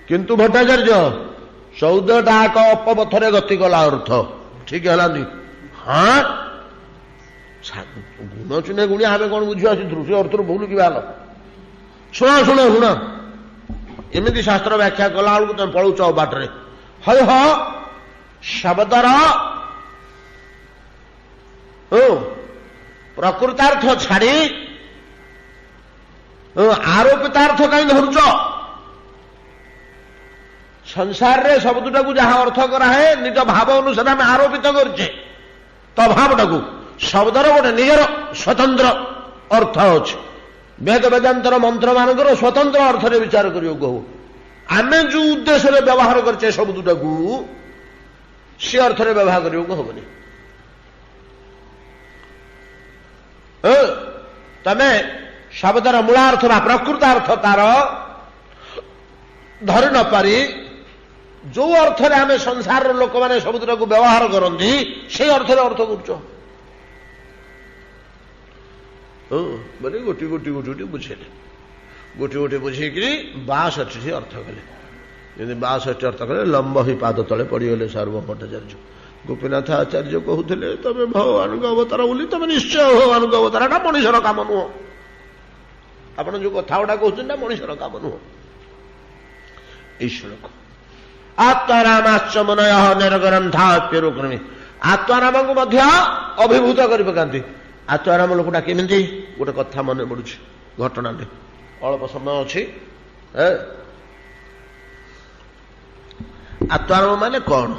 किंतु भट्टाचार्य 14टा अपपथरे गति कला अर्थ ठीक है हाँ गुण चुने गुणी आम कौन बुझा से अर्थ भूल कि शुण शुण शुण एमती शास्त्र व्याख्या कला बेलू तुम पलौच बाटे हय ह शब्दर प्रकृतार्थ छाड़ी आरोपितार्थ कहीं धरुच संसार रे शब्दटा को जहाँ अर्थ कराए निज भाव अनुसार आम आरोपित करछे तो भावटा को शब्दर गोटे निजर स्वतंत्र अर्थ अच्छे वेद वेदांतर मंत्र मानकर स्वतंत्र अर्थ रे विचार करियो आम जो उद्देश्य व्यवहार करछे शब्दटा को सी अर्थ रे व्यवहार करियो हबनी तमे शब्दर मूलार्थ बा प्रकृतार्थ तार धरि न पारी जो अर्थ रे आम संसार लोक माने शब्दटा को व्यवहार करती से अर्थ रे अर्थ करछ बोले गोटी गोटी गोटी गोटी बुझेले गोटी गोटी बुझेकि 62 अर्थ कले यदि 62 अर्थ कले लंब ही पाद तले पड़गले सार्वभट्टाचार्य गोपीनाथ आचार्य कहते तमें भगवान को अवतार बोली तुम निश्चय भगवान को अवतार ना मनुष्यर काम नुह आप जो कथा गुड़ा कहते मनुष्यर काम नुह श्लोक आत्मारामाश्च मुनय निर्ग्रंथाप्युरुक्रमे आत्माराम को अभिभूत कर पकाती आत्माराम लोकटा केमिति गोटे कथा मन पड़ू घटना अल्प समय अच्छी आत्माराम माने कौन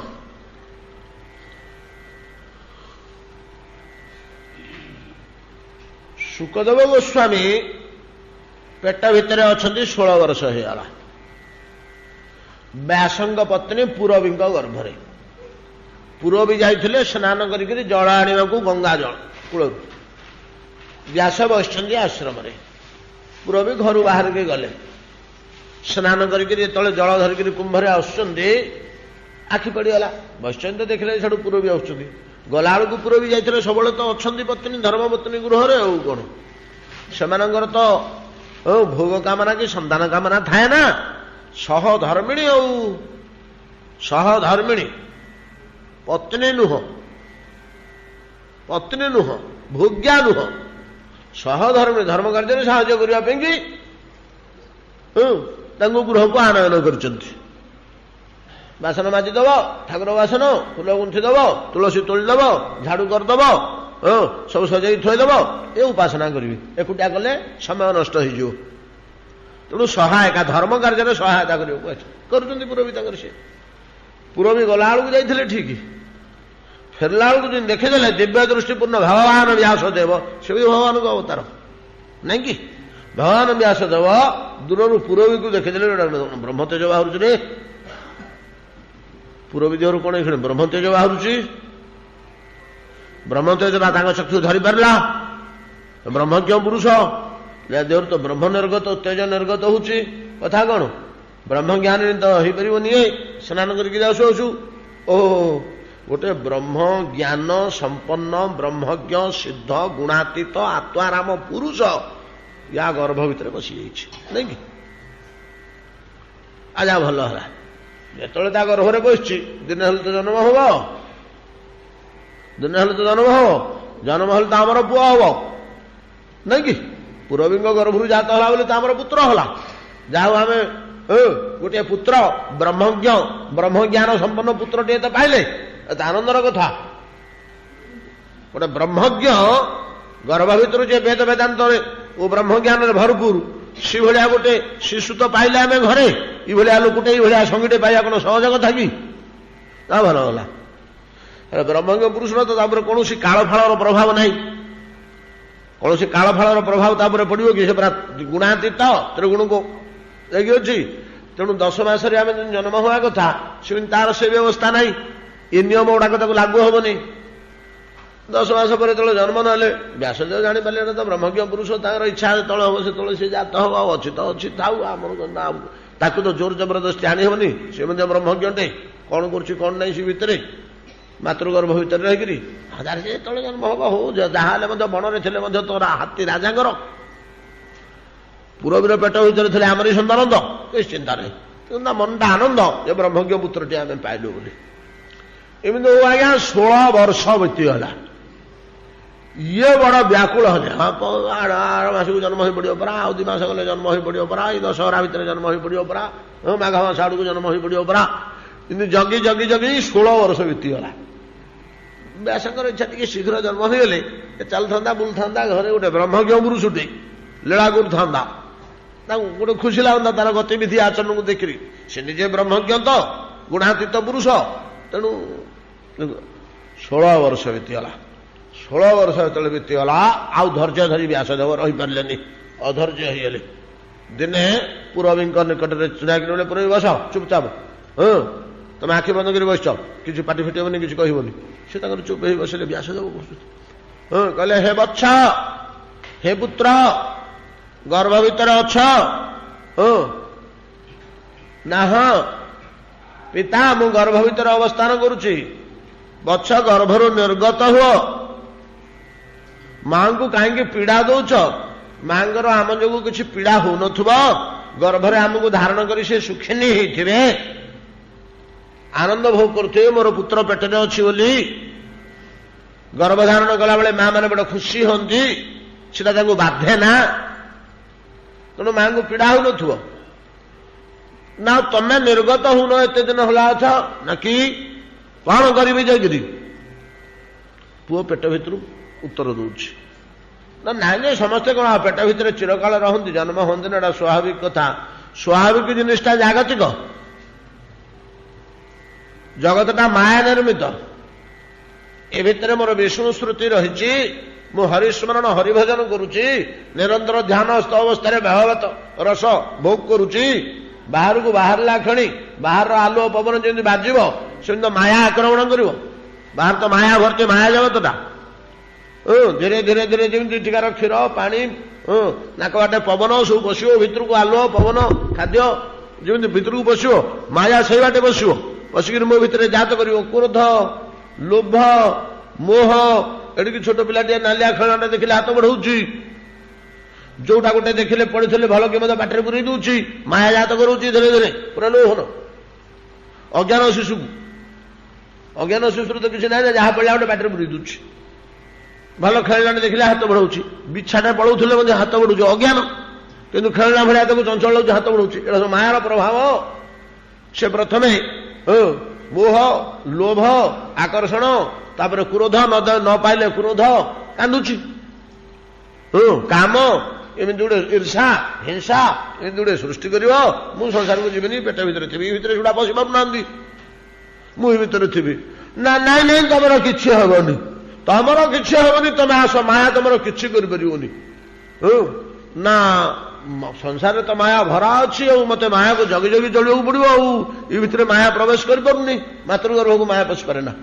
ଶୁକଦେବ ଗୋସ୍ୱାମୀ ପେଟ ଭିତରେ ଅଛନ୍ତି 16 ବର୍ଷ ହେଇଗଲା। ବ୍ୟାସଙ୍କ ପତ୍ନୀ ପୂରବୀଙ୍କ ଗର୍ଭରେ। ପୂରବୀ ଯାଇଥିଲେ ସ୍ନାନ କରିକିରି ଜଳ ଆଣିବାକୁ ଗଙ୍ଗା ଜଳ କୂଳରୁ। ବ୍ୟାସ ବସିଛନ୍ତି ଆଶ୍ରମରେ। ପୂରବୀ ଘରୁ ବାହାରିକି ଗଲେ। ସ୍ନାନ କରିକିରି ଯେତେବେଳେ ଜଳ ଧରିକିରି କୁମ୍ଭରେ ଆସୁଛନ୍ତି ଆଖି ପଡ଼ିଗଲା। ବୈଷ୍ଣବ ଦେଖିଲେ ସେଠୁ ପୂରବୀ ଆସୁଛନ୍ତି। ଗଲାବେଳକୁ ପୂରବୀ ଯାଇଥିଲେ। ସବୁବେଳେ ତ ଅଛନ୍ତି ପତ୍ନୀ ଧର୍ମପତ୍ନୀ ଗୃହରେ। ଆଉ କ'ଣ ସେମାନଙ୍କର ତ ଭୋଗ କାମନା କି ସନ୍ତାନ କାମନା ଥାଏ ନା। ସହଧର୍ମିଣୀ ଆଉ ସହଧର୍ମିଣୀ ପତ୍ନୀ ନୁହଁ, ପତ୍ନୀ ନୁହଁ, ଭୋଗ୍ୟା ନୁହଁ, ସହଧର୍ମିଣୀ ଧର୍ମ କାର୍ଯ୍ୟରେ ସାହାଯ୍ୟ କରିବା ପାଇଁ କି ତାଙ୍କୁ ଗୃହକୁ ଆନୟନ କରିଛନ୍ତି। ବାସନ ମାଜିଦବ, ଠାକୁର ବାସନ, ଫୁଲ ଗୁନ୍ଥିଦବ, ତୁଳସୀ ତୋଳିଦବ, ଝାଡୁ କରିଦବ, ସବୁ ସଜେଇ ଥୋଇଦବ। ଏ ଉପାସନା କରିବି। ଏକୁଟିଆ କଲେ ସମୟ ନଷ୍ଟ ହେଇଯିବ। ତେଣୁ ସହାୟତା ଧର୍ମ କାର୍ଯ୍ୟରେ ସହାୟତା କରିବାକୁ କରୁଛନ୍ତି ପୂରବୀ ତାଙ୍କର। ସେ ପୂରବୀ ଗଲାବେଳକୁ ଯାଇଥିଲେ ଠିକ, ଫେରିଲା ବେଳକୁ ଯଦି ଦେଖିଦେଲେ ଦିବ୍ୟ ଦୃଷ୍ଟିପୂର୍ଣ୍ଣ ଭଗବାନ ବ୍ୟାସଦେବ। ସେ ବି ଭଗବାନଙ୍କ ଅବତାର ନାଇଁ କି? ଭଗବାନ ବ୍ୟାସଦେବ ଦୂରରୁ ପୂରବୀକୁ ଦେଖିଦେଲେ ବ୍ରହ୍ମତେଜ ବାହାରୁଛି ରେ। ପୂରବୀ ଦେହରୁ କ'ଣ ଏଇକ୍ଷଣି ବ୍ରହ୍ମତେଜ ବାହାରୁଛି। ବ୍ରହ୍ମତେଜ ବା ତାଙ୍କ ଚକ୍ଷୁ ଧରିପାରିଲା। ବ୍ରହ୍ମଜ୍ଞ ପୁରୁଷ ଦେହରୁ ତ ବ୍ରହ୍ମ ନିର୍ଗତ ତେଜ ନିର୍ଗତ ହଉଛି। କଥା କ'ଣ ବ୍ରହ୍ମଜ୍ଞାନୀ ତ ହେଇପାରିବନି। ସ୍ନାନ କରିକି ଯାଉଛୁ ଆସୁ ଗୋଟେ ବ୍ରହ୍ମ ଜ୍ଞାନ ସମ୍ପନ୍ନ ବ୍ରହ୍ମଜ୍ଞ ସିଦ୍ଧ ଗୁଣାତୀତ ଆତ୍ମାରାମ ପୁରୁଷ ୟା ଗର୍ଭ ଭିତରେ ବସିଯାଇଛି ନାଇଁ କି? ଆଚ୍ଛା ଭଲ ହେଲା। ଯେତେବେଳେ ତା ଗର୍ଭରେ ବସିଛି ଦିନେ ହେଲେ ତ ଜନ୍ମ ହବ, ଦିନେ ହେଲେ ତ ଜନ୍ମ ହବ। ଜନ୍ମ ହେଲେ ତ ଆମର ପୁଅ ହବ ନାଇଁ କି? ପୂରବୀଙ୍କ ଗର୍ଭରୁ ଜାତ ହେଲା ବୋଲି ତ ଆମର ପୁତ୍ର ହେଲା। ଯାହା ହଉ ଆମେ ଗୋଟିଏ ପୁତ୍ର ବ୍ରହ୍ମଜ୍ଞ ବ୍ରହ୍ମଜ୍ଞାନ ସମ୍ପନ୍ନ ପୁତ୍ରଟିଏ ତ ପାଇଲେ। ଏତେ ଆନନ୍ଦର କଥା। ଗୋଟେ ବ୍ରହ୍ମଜ୍ଞ ଗର୍ଭ ଭିତରୁ ଯେ ବେଦ ବେଦାନ୍ତରେ ଓ ବ୍ରହ୍ମଜ୍ଞାନରେ ଭରପୁର ସେଭଳିଆ ଗୋଟେ ଶିଶୁ ତ ପାଇଲେ ଆମେ ଘରେ। ଏଇଭଳିଆ ଲୋକଟେ ଏଇଭଳିଆ ସଙ୍ଗୀଟେ ପାଇବା କ'ଣ ସହଜ କଥା କି? ତା ଭଲ ହେଲା। ବ୍ରହ୍ମଜ୍ଞ ପୁରୁଷର ତ ତାପରେ କୌଣସି କାଳଫାଳର ପ୍ରଭାବ ନାହିଁ। କୌଣସି କାଳଫାଳର ପ୍ରଭାବ ତାପରେ ପଡ଼ିବ କି? ସେ ପୁରା ଗୁଣାତୀତ ତ୍ରିଗୁଣକୁ ଯାଇକି ଅଛି। ତେଣୁ 10 ମାସରେ ଆମେ ଜନ୍ମ ହେବା କଥା ସେମିତି ତାର ସେ ବ୍ୟବସ୍ଥା ନାହିଁ। ଏ ନିୟମ ଗୁଡ଼ାକ ତାକୁ ଲାଗୁ ହେବନି। 10 ମାସ ପରେ ଯେତେବେଳେ ଜନ୍ମ ନହେଲେ ବ୍ୟାସଦେବ ଜାଣିପାରିଲେ ଏଟା ତ ବ୍ରହ୍ମଜ୍ଞ ପୁରୁଷ। ତାଙ୍କର ଇଚ୍ଛା ଯେତେବେଳେ ହବ ସେତେବେଳେ ସେ ଜାତ ହବ। ଆଉ ଅଛି ତ ଅଛି ଥାଉ। ଆମର ତାକୁ ତ ଜୋର ଜବରଦସ୍ତି ଆଣି ହେବନି। ସେ ମଧ୍ୟ ବ୍ରହ୍ମଜ୍ଞଟେ କ'ଣ କରୁଛି କ'ଣ ନାହିଁ ସେ ଭିତରେ ମାତୃଗର୍ଭ ଭିତରେ ରହିକିରି ହଜାର ଯେତେବେଳେ ଜନ୍ମ ହବ ହଉ। ଯାହା ହେଲେ ମଧ୍ୟ ବଣରେ ଥିଲେ ମଧ୍ୟ ତୋର ହାତୀ ରାଜାଙ୍କର। ପୂରବୀର ପେଟ ଭିତରେ ଥିଲେ ଆମରି ସନ୍ତାନ ତ କିଛି ଚିନ୍ତା ନାହିଁ। କିନ୍ତୁ ତା ମନଟା ଆନନ୍ଦ ଯେ ବ୍ରହ୍ମଜ୍ଞ ପୁତ୍ରଟି ଆମେ ପାଇଲୁ ବୋଲି। ଏମିତି ହଉ ଆଜ୍ଞା 16 ବର୍ଷ ବିତିଗଲା। ଇଏ ବଡ଼ ବ୍ୟାକୁଳ ହେଲେ। ଆର ମାସକୁ ଜନ୍ମ ହୋଇ ପଡ଼ିବ ପରା, ଆଉ 2 ମାସ ଗଲେ ଜନ୍ମ ହୋଇ ପଡ଼ିବ ପରା, ଏଇ ଦଶହରା ଭିତରେ ଜନ୍ମ ହୋଇ ପଡ଼ିବ ପରା, ମାଘ ମାସ ଆଡ଼କୁ ଜନ୍ମ ହୋଇ ପଡ଼ିବ ପରା। କିନ୍ତୁ ଜଗି ଜଗି ଜଗି 16 ବର୍ଷ ବିତିଗଲା। ବ୍ୟାସଙ୍କର ଇଚ୍ଛା ଟିକେ ଶୀଘ୍ର ଜନ୍ମ ହୋଇଗଲେ ଚାଲୁଥାନ୍ତା ବୁଲୁଥାନ୍ତା ଘରେ ଗୋଟେ ବ୍ରହ୍ମଜ୍ଞ ପୁରୁଷଟେ ଲୀଳା କରୁଥାନ୍ତା। ତାକୁ ଗୋଟେ ଖୁସି ଲାଗନ୍ତା ତାର ଗତିବିଧି ଆଚରଣକୁ ଦେଖିରି। ସେ ନିଜେ ବ୍ରହ୍ମଜ୍ଞ ତ ଗୁଣାତୀତ ପୁରୁଷ। ତେଣୁ 16 ବର୍ଷ ବିତିଗଲା। 16 ବର୍ଷ ଯେତେବେଳେ ବିତିଗଲା ଆଉ ଧୈର୍ଯ୍ୟ ଧରି ବ୍ୟାସଦେବ ରହିପାରିଲେନି। ଅଧୈର୍ଯ୍ୟ ହେଇଗଲେ। ଦିନେ ପୂରବୀଙ୍କ ନିକଟରେ ଛିଡ଼ାକିରି ବେଳେ ପୂରବୀ ବସ ଚୁପଚାପ। ତମେ ଆଖି ବନ୍ଦ କରି ବସିଛ, କିଛି ପାଟି ଫିଟି ହେବନି, କିଛି କହିବନି। ସେ ତାଙ୍କର ଚୁପ ହେଇ ବସିଲେ। ବ୍ୟାସଦେବ ବସୁଛନ୍ତି। କହିଲେ ହେ ବତ୍ସ, ହେ ପୁତ୍ର, ଗର୍ଭ ଭିତରେ ଅଛ? ନା ହଁ ପିତା, ମୁଁ ଗର୍ଭ ଭିତରେ ଅବସ୍ଥାନ କରୁଛି। ବତ୍ସ, ଗର୍ଭରୁ ନିର୍ଗତ ହୁଅ। ମାଙ୍କୁ କାହିଁକି ପୀଡ଼ା ଦଉଛ? ମାଙ୍କର ଆମ ଯୋଗୁଁ କିଛି ପୀଡ଼ା ହଉନଥିବ? ଗର୍ଭରେ ଆମକୁ ଧାରଣ କରି ସେ ସୁଖିନୀ ହେଇଥିବେ, ଆନନ୍ଦ ଭୋଗ କରୁଥିବେ ମୋର ପୁତ୍ର ପେଟରେ ଅଛି ବୋଲି। ଗର୍ଭଧାରଣ କଲାବେଳେ ମା ମାନେ ବଡ଼ ଖୁସି ହୁଅନ୍ତି। ସେଟା ତାଙ୍କୁ ବାଧେ ନା? ତେଣୁ ମାଙ୍କୁ ପୀଡ଼ା ହଉନଥିବ ନା? ତମେ ନିର୍ଗତ ହଉନ ଏତେ ଦିନ ହେଲା ଅଛ ନା କି? କ'ଣ କରିବି ଯାଇକିରି? ପୁଅ ପେଟ ଭିତରୁ ଉତ୍ତର ଦଉଛି। ନା ନାଇଁ ନାଇଁ, ସମସ୍ତେ କ'ଣ ପେଟ ଭିତରେ ଚିରକାଳ ରହନ୍ତି, ଜନ୍ମ ହୁଅନ୍ତି ନା? ଏଟା ସ୍ୱାଭାବିକ କଥା। ସ୍ୱାଭାବିକ ଜିନିଷଟା ଜାଗତିକ। ଜଗତଟା ମାୟା ନିର୍ମିତ। ଏ ଭିତରେ ମୋର ବିଷ୍ଣୁ ଶ୍ରୁତି ରହିଛି। ମୁଁ ହରିସ୍ମରଣ ହରିଭଜନ କରୁଛି, ନିରନ୍ତର ଧ୍ୟାନସ୍ଥ ଅବସ୍ଥାରେ ଭାଗବତ ରସ ଭୋଗ କରୁଛି, ବାହାରକୁ ବାହାରିଲା କ୍ଷଣି ବାହାରର ଆଲୁଅ ପବନ ଯେମିତି ବାଜିବ ସେମିତି ମାୟା ଆକ୍ରମଣ କରିବ। ବାହାର ତ ମାୟା ଭର୍ତ୍ତି, ମାୟା ଜଗତଟା। ଧୀରେ ଧୀରେ ଧୀରେ ଯେମିତି ଏଠିକାର କ୍ଷୀର ପାଣି ନାକ ବାଟେ ପବନ ସବୁ ବସିବ ଭିତରକୁ, ଆଲୁଅ ପବନ ଖାଦ୍ୟ ଯେମିତି ଭିତରକୁ ବସିବ, ମାୟା ସେଇ ବାଟେ ବସିବ। ବସିକିରି ମୋ ଭିତରେ ଜାତ କରିବ କ୍ରୋଧ, ଲୋଭ, ମୋହ। ଏଠିକି ଛୋଟ ପିଲାଟିଏ ନାଲିଆ ଖେଳଣା ଦେଖିଲେ ହାତ ବଢଉଛି, ଯୋଉଟା ଗୋଟେ ଦେଖିଲେ ପଢିଥିଲେ ଭଲ କି ମଧ୍ୟ ପାଟିରେ ପୁରେଇ ଦଉଛି, ମାୟା ଜାତ କରଉଛି ଧୀରେ ଧୀରେ ପୁରା ଲୋହନ। ଅଜ୍ଞାନ ଶିଶୁର ତ କିଛି ନାହିଁ, ଯାହା ପଡ଼ିଲା ଗୋଟେ ପାଟିରେ ପୁରେଇ ଦଉଛି। ଭଲ ଖେଳଣା ଦେଖିଲେ ହାତ ବଢଉଛି, ବିଛାଟା ପଳଉଥିଲେ ମଧ୍ୟ ହାତ ବଢୁଛି, ଅଜ୍ଞାନ। କିନ୍ତୁ ଖେଳଣା ଭଳିଆ ତାକୁ ଚଞ୍ଚଳ ଲାଗୁଛି, ହାତ ବଢଉଛି। ଏଇଟା ସବୁ ମାୟାର ପ୍ରଭାବ। ସେ ପ୍ରଥମେ ମୋହ, ଲୋଭ, ଆକର୍ଷଣ, ତାପରେ କ୍ରୋଧ, ନ ପାଇଲେ କ୍ରୋଧ, କାନ୍ଦୁଛି। କାମ, ଏମିତି ଗୋଟେ ଈର୍ଷା, ହିଂସା, ଏମିତି ଗୋଟେ ସୃଷ୍ଟି କରିବ। ମୁଁ ସଂସାରକୁ ଯିବିନି, ପେଟ ଭିତରେ ଥିବି, ଏ ଭିତରେ ସେଗୁଡ଼ା ପଶି ପାରୁନାହାନ୍ତି, ମୁଁ ଏ ଭିତରେ ଥିବି। ନା ନାଇଁ ନାଇଁ, ତମର କିଛି ହବନି, ତମର କିଛି ହବନି, ତମେ ଆସ, ମାୟା ତମର କିଛି କରିପାରିବନି। ନା ସଂସାରରେ ତ ମାୟା ଭରା ଅଛି, ଆଉ ମତେ ମାୟାକୁ ଜଗି ଜଗି ଚଳିବାକୁ ପଡିବ। ଆଉ ଏ ଭିତରେ ମାୟା ପ୍ରବେଶ କରିପାରୁନି, ମାତୃଗର୍ଭକୁ ମାୟା ପଶିପାରେ ନା।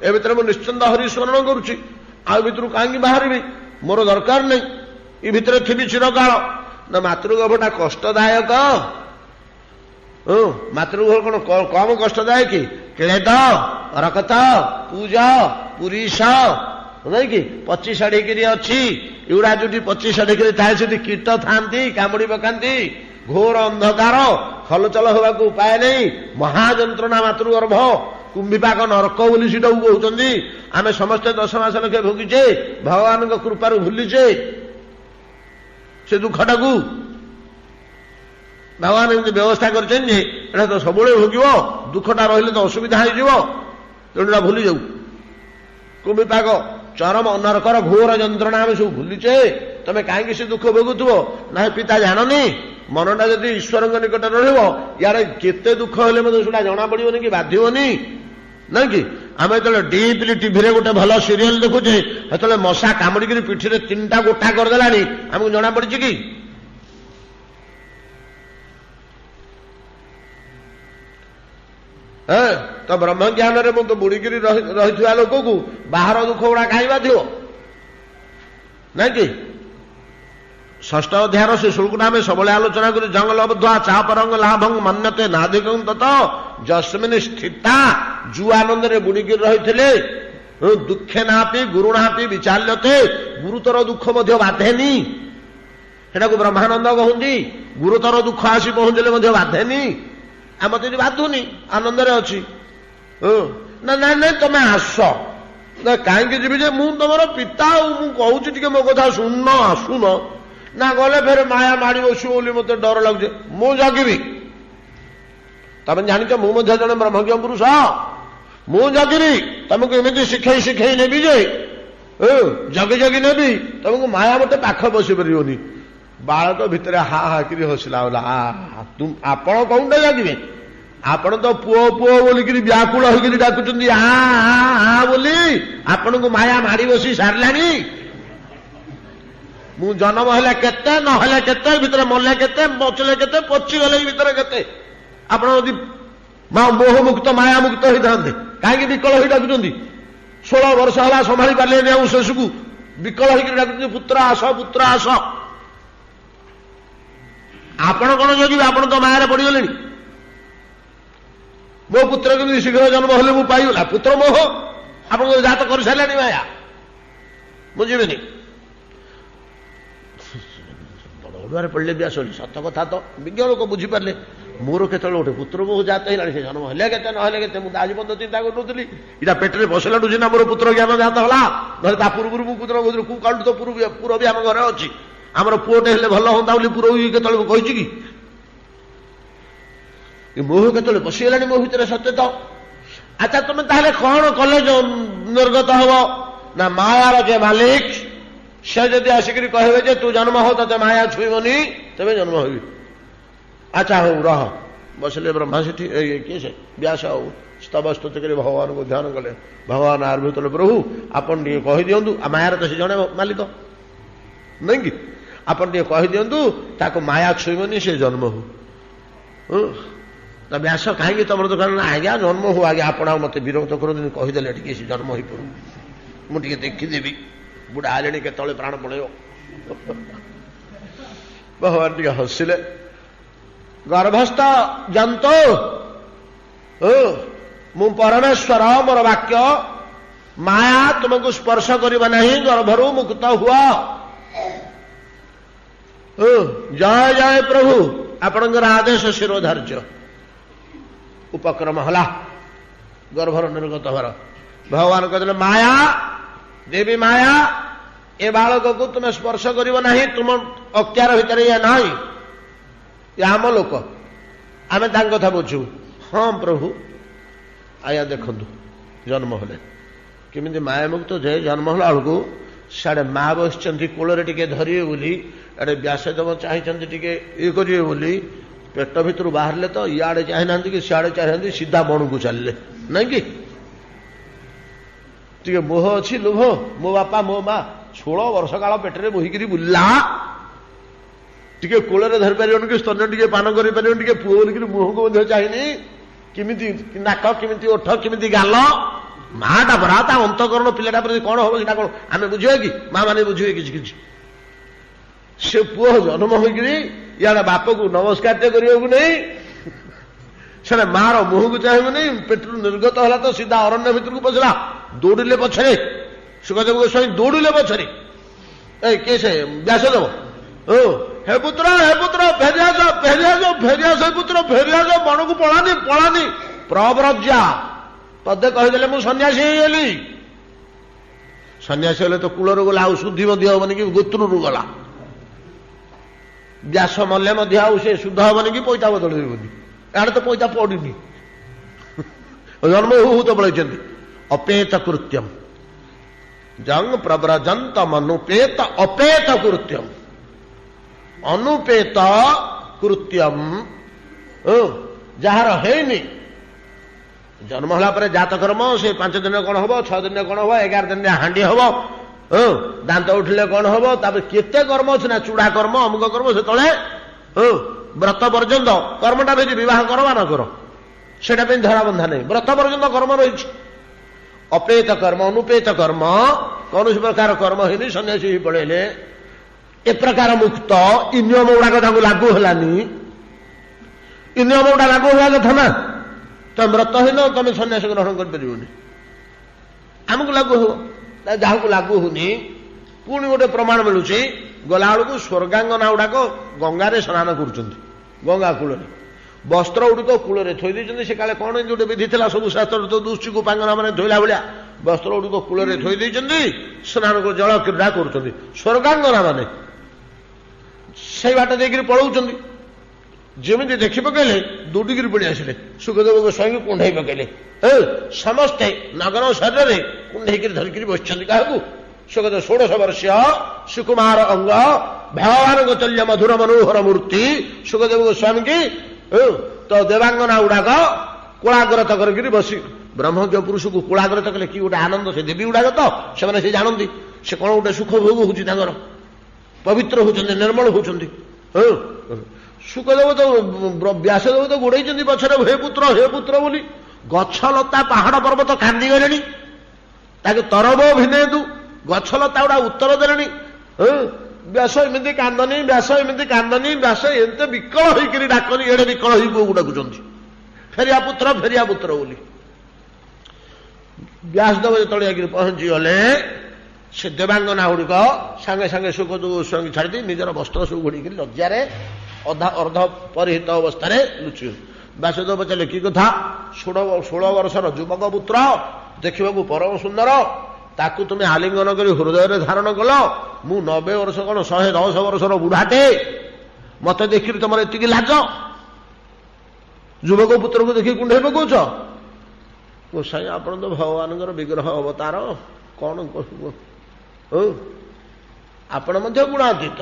ଏ ଭିତରେ ମୁଁ ନିଶ୍ଚିନ୍ତ ହରିସ୍ମରଣ କରୁଛି, ଆଉ ଭିତରୁ କାହିଁକି ବାହାରିବି, ମୋର ଦରକାର ନାହିଁ, ଏ ଭିତରେ ଥିବି ଚିରକାଳ। ନା ମାତୃଗର୍ଭଟା କଷ୍ଟଦାୟକ? ମାତୃଗର୍ଭ କଣ କମ କଷ୍ଟଦାୟକ? କ୍ଲେଦ, ରକତ, ପୂଜ, ପୁରୀଷ ନାଇଁ କି, ପଚି ସଢିକିରି ଅଛି। ଏଗୁଡା ଯୋଉଠି ପଚି ସଢିକିରି ଥାଏ ସେଠି କୀଟ ଥାନ୍ତି, କାମୁଡି ପକାନ୍ତି। ଘୋର ଅନ୍ଧକାର, ହଲଚଲ ହେବାକୁ ଉପାୟ ନାହିଁ, ମହାଯନ୍ତ୍ରଣା ମାତୃଗର୍ଭ। କୁମ୍ଭୀପାକ ନରକ ବୋଲି ସେଟାକୁ କହୁଛନ୍ତି। ଆମେ ସମସ୍ତେ 10 ମାସ ଲେଖେ ଭୋଗିଛେ, ଭଗବାନଙ୍କ କୃପାରୁ ଭୁଲିଛେ ସେ ଦୁଃଖଟାକୁ। ଭଗବାନ ଏମିତି ବ୍ୟବସ୍ଥା କରିଛନ୍ତି ଯେ ଏଟା ତ ସବୁବେଳେ ଭୋଗିବ, ଦୁଃଖଟା ରହିଲେ ତ ଅସୁବିଧା ହେଇଯିବ, ତେଣୁ ଏଟା ଭୁଲି ଯାଉ। କୁମ୍ଭୀପାକ, ଚରମ ନରକର ଘୋର ଯନ୍ତ୍ରଣା ଆମେ ସବୁ ଭୁଲିଛେ। ତମେ କାହିଁକି ସେ ଦୁଃଖ ଭୋଗୁଥିବ? ନାଇଁ ପିତା ଜାଣନି, ମନଟା ଯଦି ଈଶ୍ୱରଙ୍କ ନିକଟରେ ରହିବ, ଇଆଡେ କେତେ ଦୁଃଖ ହେଲେ ମଧ୍ୟ ସେଟା ଜଣା ପଡିବନି କି ବାଧିବନି, ନାଇଁ କି? ଆମେ ଯେତେବେଳେ ଡିପଲି ଟିଭିରେ ଗୋଟେ ଭଲ ସିରିଏଲ ଦେଖୁଛେ, ସେତେବେଳେ ମଶା କାମୁଡିକିରି ପିଠିରେ 3ଟା ଗୋଟା କରିଦେଲାଣି, ଆମକୁ ଜଣା ପଡିଛି କି? ତ ବ୍ରହ୍ମଜ୍ଞାନରେ ମୁଁ ତ ବୁଡିକିରି ରହିଥିବା ଲୋକକୁ ବାହାର ଦୁଃଖ ଗୁଡା କାହିଁ ବାଧିବ, ନାଇଁ କି? 6ଠ ଅଧ୍ୟାୟର ସେ ଶ୍ଲୋକଟା ଆମେ ସବୁବେଳେ ଆଲୋଚନା କରି, ଜଙ୍ଗଲବଦ୍ଧ୍ୱା ଚାପରଙ୍ଗ ଲାଭଂ ମନ୍ୟତେ ନାଧିକଂ ତତ ଯସ୍ମିନ୍ ସ୍ଥିତା। ଯୋଉ ଆନନ୍ଦରେ ବୁଡିକିରି ରହିଥିଲେ, ଦୁଃଖେ ନାପି ଗୁରୁଣାପି ବିଚାଲ୍ୟତେ, ଗୁରୁତର ଦୁଃଖ ମଧ୍ୟ ବାଧେନି। ସେଟାକୁ ବ୍ରହ୍ମାନନ୍ଦ କହନ୍ତି। ଗୁରୁତର ଦୁଃଖ ଆସି ପହଞ୍ଚିଲେ ମଧ୍ୟ ବାଧେନି। ଆଉ ମତେ ବାଧୁନି, ଆନନ୍ଦରେ ଅଛି। ନା ନାଇଁ ନାଇଁ, ତମେ ଆସ। ନା କାହିଁକି ଯିବି ଯେ, ମୁଁ ତମର ପିତା, ଆଉ ମୁଁ କହୁଛି ଟିକେ ମୋ କଥା ଶୁଣୁନ, ଆସୁନ। ନା ଗଲେ ଫେରେ ମାୟା ମାଡ଼ି ବସିବ ବୋଲି ମତେ ଡର ଲାଗୁଛି, ମୁଁ ଜଗିବି। ତମେ ଜାଣିଛ ମୁଁ ମଧ୍ୟ ଜଣେ ବ୍ରହ୍ମଜ୍ଞ ପୁରୁଷ, ମୁଁ ଜଗିବି। ତମକୁ ଏମିତି ଶିଖେଇ ଶିଖେଇ ନେବି ଯେ, ଜଗି ଜଗି ନେବି, ତମକୁ ମାୟା ମତେ ପାଖ ବସି ପାରିବନି। ବାଳକ ଭିତରେ ହା ହା କିରି ହସିଲା, ଆପଣ କୋଉଟା ଜଗିବେ? ଆପଣ ତ ପୁଅ ପୁଅ ବୋଲିକିରି ବ୍ୟାକୁଳ ହେଇକିରି ଡାକୁଛନ୍ତି ଆ ବୋଲି, ଆପଣଙ୍କୁ ମାୟା ମାଡ଼ି ବସି ସାରିଲାଣି। ମୁଁ ଜନ୍ମ ହେଲେ କେତେ, ନହେଲେ କେତେ, ଭିତରେ ମଲେ କେତେ, ବଚିଲେ କେତେ, ପଚିଗଲେ ଭିତରେ କେତେ। ଆପଣ ଯଦି ମୋହମୁକ୍ତ ମାୟାମୁକ୍ତ ହେଇଥାନ୍ତେ, କାହିଁକି ବିକଳ ହେଇ ଡାକୁଛନ୍ତି? 16 ବର୍ଷ ହେଲା ସମ୍ଭାଳି ପାରିଲେନି, ଆଉ ଶେଷକୁ ବିକଳ ହେଇକି ଡାକୁଛନ୍ତି ପୁତ୍ର ଆସ, ପୁତ୍ର ଆସ। ଆପଣ କଣ ଜଗିବେ? ଆପଣ ତ ମାୟାରେ ପଡିଗଲେଣି। ମୋ ପୁତ୍ର କେମିତି ଶୀଘ୍ର ଜନ୍ମ ହେଲେ ମୁଁ ପାଇଗଲା, ପୁତ୍ର ମୋହ ଆପଣଙ୍କ ଜାତ କରିସାରିଲାଣି ମାୟା, ମୁଁ ଯିବିନି। ବଡ ପଡିଲେ ବି ଆସଲି, ସତ କଥା ତ ବିଜ୍ଞ ଲୋକ ବୁଝିପାରିଲେ। ମୋର କେତେବେଳେ ଗୋଟେ ପୁତ୍ର ମୋହ ଜାତ ହେଇଲାଣି, ସେ ଜନ୍ମ ହେଲେ କେତେ ନହେଲେ କେତେ, ମୁଁ ତ ଆଜି ପର୍ଯ୍ୟନ୍ତ ଚିନ୍ତା କରୁନଥିଲି। ଏଇଟା ପେଟରେ ବସିଲାଠୁ ସିନା ମୋର ପୁତ୍ର ଜ୍ଞାନ ଜାତ ହେଲା, ନହେଲେ ତା ପୂର୍ବରୁ ମୁଁ ପୁତ୍ର କହୁଥିଲି। କୋଉ କାଳଠୁ ତ ପୁର ବି ଆମ ଘରେ ଅଛି। ଆମର ପୁଅଟେ ହେଲେ ଭଲ ହୁଅନ୍ତା ବୋଲି ପୁର କେତେବେଳେ କହିଛି କି? ମୋହ କେତେବେଳେ ବସିଗଲାଣି ମୋ ଭିତରେ, ସତ୍ୟ ତ। ଆଚ୍ଛା, ତମେ ତାହେଲେ କଣ କଲେ ନିର୍ଗତ ହବ? ନା ମାୟାର ଯେ ମାଲିକ, ସେ ଯଦି ଆସିକିରି କହିବେ ଯେ ତୁ ଜନ୍ମ ହୋ, ତତେ ମାୟା ଛୁଇଁବନି, ତେବେ ଜନ୍ମ ହେବି। ଆଚ୍ଛା ହଉ, ରହ, बसिले ब्रह्मा सेठी किए से व्यास आउ स्तव स्तुति कर भगवान को ध्यान कले भगवान आरंभ कले प्रभु आपन टे कही दिंतु मायार तो से जड़े मालिक नहीं कि आपन टे कही दिंतु ताको माया छुईबनी से जन्म हो तो व्यास कहीं तुम दुकान आज्ञा जन्म हो आज्ञा आप मत विरक्त कर कहीदेले टे से जन्म हो पड़ू मुझे देखीदेवी बुढ़ा आले के तले प्राण पड़े भगवान टे हसिले गर्भस्थ जंतु मु परमेश्वर मोर वाक्य माया तुमको स्पर्श करना नहीं गर्भरू मुक्त हुआ जय जय प्रभु आपणकर आदेश शिरोधार्य उपक्रम हला गर्भर निर्गत हर भगवान कहते माया देवी माया ए बालक को तुम्हें स्पर्श करना तुम अख्यार भितर ये ना आम लोक आम कथा बुझू हाँ प्रभु आया देखु जन्म हेले किमी माया मुक्त जे जन्म होला बेलू साढ़े माँ बस कूल टे धरिए बोली एडे व्यासदेव चाहते टे ये करेंगे बोली पेट भितर बाहर तो इे चाहना कि सियाड़े चाहना सीधा बण को चलिए नहीं कि टे मोह अच्छी लोभ मो बापा मो माँ 16 वर्ष काल पेटे बोहिक बुला टे कूल धरी पार कि स्तन टे पान कर पुओ बोलिक मुह को चाहिए किमी नाक किमी ओठ किमी गाल माटा परा ता अंतकरण पिलाटा प्रति कौन हम सीटा कौन आम बुझे कि माँ मैंने बुझे कि से पुओ जन्म होकर इे बाप को नमस्कार करने नहीं से मार मुह को चाहिए नहीं पेटू निर्गत है तो सीधा अरण्य भितर को पसला दौड़िले पछरे सुखदेव गोस्वामी दौड़िले पछरे किए से व्यासदेव हे पुत्र फेरियास पुत्र फेरियास बण को पलानी प्रव्रज्या पदे कहीदे मुझे सन्यासी होगली सन्यासी हेले तो कूलर गला शुद्धि हेनी कि गोत्रु गला व्यास मल्ले से शुद्ध हेनी कि पैसा बदल यार तो पैसा पड़नी जन्म हूँ तो पड़े अपेत कृत्यम जंग प्रव्रजंत अनुपेत अपेत कृत्यम अनुपेत कृत्यम जार है जन्म होला पर जात कर्म से 5 दिन कौन हम 6 दिन कौन हम 11 दिन हांडी हम दांत उठिले कौन हम केते कर्म अच्छे ना चूड़ा कर्म अमुक कर्म से तले व्रत पर्यंत कर्मटा भी विवाह कर न कर से धरा बंधा नहीं व्रत पर्यंत कर्म रही अपेत कर्म अनुपेत कर्म कौन प्रकार कर्म है सन्यासी पड़ेले ए प्रकार मुक्त इ नियम गुड़ाक लागू है इ नियम गुड़ा लागू हुआ कथा ना तुम व्रतहीन तुम सन्यास ग्रहण कर आमको लागू हो जहाँ को लागू होनी पुणी गोटे प्रमाण मिलूँ गला बेलू स्वर्गांगना गुड़ाक गंगार स्नान कर गंगा कूल वस्त्र गुड़िक कूल थोई से काले कौन जो विधि था सब शास्त्र तो दुष्टि को पांगना मैंने धोला भाया वस्त्र गुड़िक कूल थोई स्नान को जल क्रीड़ा कर स्वर्गांगना माने से बाट देकर पलाऊँ जमी देखी पकड़े दौड़िक पड़े आसिले सुखदेव गोस्वामी कुंडई पकड़े समस्ते नगर शरीर कुंडईक धरिक बस क्या सुखदेव 16 वर्ष सुकुमार अंग भगवान गोचल्य मधुर मनोहर मूर्ति सुखदेव गोस्वामी की तो देवांगना गुड़ाक कलाग्रत कर बसी ब्रह्मज्ञ पुरुष को कलाग्रत कले कि गोटे आनंद से देवी गुड़ाक तो से जानती से कौन गोटे सुख भोग हो पवित्र होती निर्मल होती सुखदेव तो व्यासदेव तो गोड़े पछरे हे पुत्र बोली गछलता पहाड़ पर्वत कांदी गले ताकि तरब भिनेदु गछलता गुड़ा उत्तर देले व्यास एमती कांदनी व्यास एमती कांदनी व्यास एमती विकल होकर डाकनी एड़े विकल हो डाकुंट फेरिया पुत्र बोली व्यासदेव जो पहुंची गले से देवांगना गुड़िक सांगे सांगे सुखदेव गोस्वामी छाड़ी निजर वस्त्र सब घोड़ी लज्जार अर्ध परिहित अवस्था लुचि व्यासदेव पचारे कि कथा 16 वर्षर युवक पुत्र देखा परम सुंदर ताकू तुम्हें आलिंगन कर हृदय धारण कल मु 90 वर्ष कौन 110 वर्षर बुढ़ाटे मत देखी तुम एति लाज युवक पुत्र को देखिए कुंडे पकाउछ गोसाई आप तो भगवान विग्रह अवतार कौन आपण गुणातीत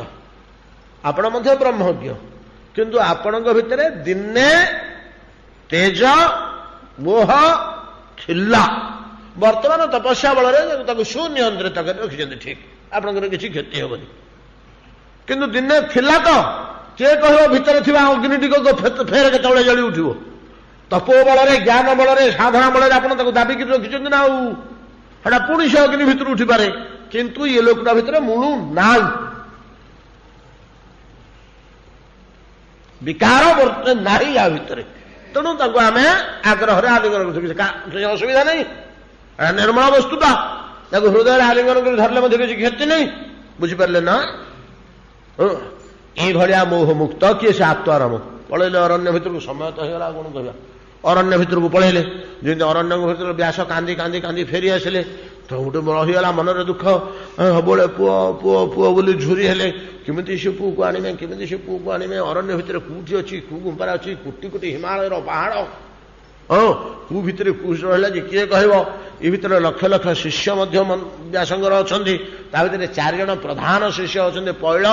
आपण ब्रह्मज्ञ किंतु आपण भितर दिने ତେଜ ମୋହ ଥିଲା। ବର୍ତ୍ତମାନ ତପସ୍ୟା ବଳରେ ତାକୁ ସୁନିୟନ୍ତ୍ରିତ କରି ରଖିଛନ୍ତି। ଠିକ, ଆପଣଙ୍କର କିଛି କ୍ଷତି ହେବନି। କିନ୍ତୁ ଦିନେ ଥିଲା ତ, କିଏ କହିବ ଭିତରେ ଥିବା ଅଗ୍ନିଟିକ ଫେର କେତେବେଳେ ଜଳି ଉଠିବ? ତପୋ ବଳରେ, ଜ୍ଞାନ ବଳରେ, ସାଧନା ବଳରେ ଆପଣ ତାକୁ ଦାବିକିରି ରଖିଛନ୍ତି ନା। ଆଉ ସେଟା ପୁଣି ସେ ଅଗ୍ନି ଭିତରୁ ଉଠିପାରେ। କିନ୍ତୁ ଏ ଲୋକଟା ଭିତରେ ମୂଳୁ ନାହିଁ, ବିକାର ନାହିଁ ୟା ଭିତରେ। ତେଣୁ ତାକୁ ଆମେ ଆଗ୍ରହରେ ଆଲିଙ୍ଗନ କରୁଛୁ। କିଛି ଅସୁବିଧା ନାହିଁ, ନିର୍ମଳ ବସ୍ତୁଟା। ତାକୁ ହୃଦୟରେ ଆଲିଙ୍ଗନ କରି ଧରିଲେ ମଧ୍ୟ କିଛି କ୍ଷତି ନାହିଁ। ବୁଝିପାରିଲେ ନା? ଏଇଭଳିଆ ମୋହ ମୁକ୍ତ କିଏ? ସେ ଆତ୍ମାରାମ। ପଳେଇଲେ ଅରଣ୍ୟ ଭିତରକୁ। ସମୟ ତ ହେଇଗଲା, ଆଉ କଣ କହିବା। ଅରଣ୍ୟ ଭିତରକୁ ପଳେଇଲେ। ଯେମିତି ଅରଣ୍ୟ ଭିତରୁ ବ୍ୟାସ କାନ୍ଦି କାନ୍ଦି କାନ୍ଦି ଫେରି ଆସିଲେ ତ ଗୋଟେ ରହିଗଲା ମନରେ ଦୁଃଖ। ସବୁବେଳେ ପୁଅ ପୁଅ ପୁଅ ବୋଲି ଝୁରି ହେଲେ। କେମିତି ସେ ପୁଅକୁ ଆଣିବେ, କେମିତି ସେ ପୁଅକୁ ଆଣିବେ? ଅରଣ୍ୟ ଭିତରେ କୋଉଠି ଅଛି, କୋଉ ଗୁମ୍ପାରେ ଅଛି? କୋଟି କୋଟି ହିମାଳୟର ପାହାଡ଼, କୋଉ ଭିତରେ କୁଶ ରହିଲା ଯେ କିଏ କହିବ? ଏ ଭିତରେ ଲକ୍ଷ ଲକ୍ଷ ଶିଷ୍ୟ ମଧ୍ୟ ବ୍ୟାସଙ୍କର ଅଛନ୍ତି। ତା ଭିତରେ 4 ଜଣ ପ୍ରଧାନ ଶିଷ୍ୟ ଅଛନ୍ତି। ପୈଳ,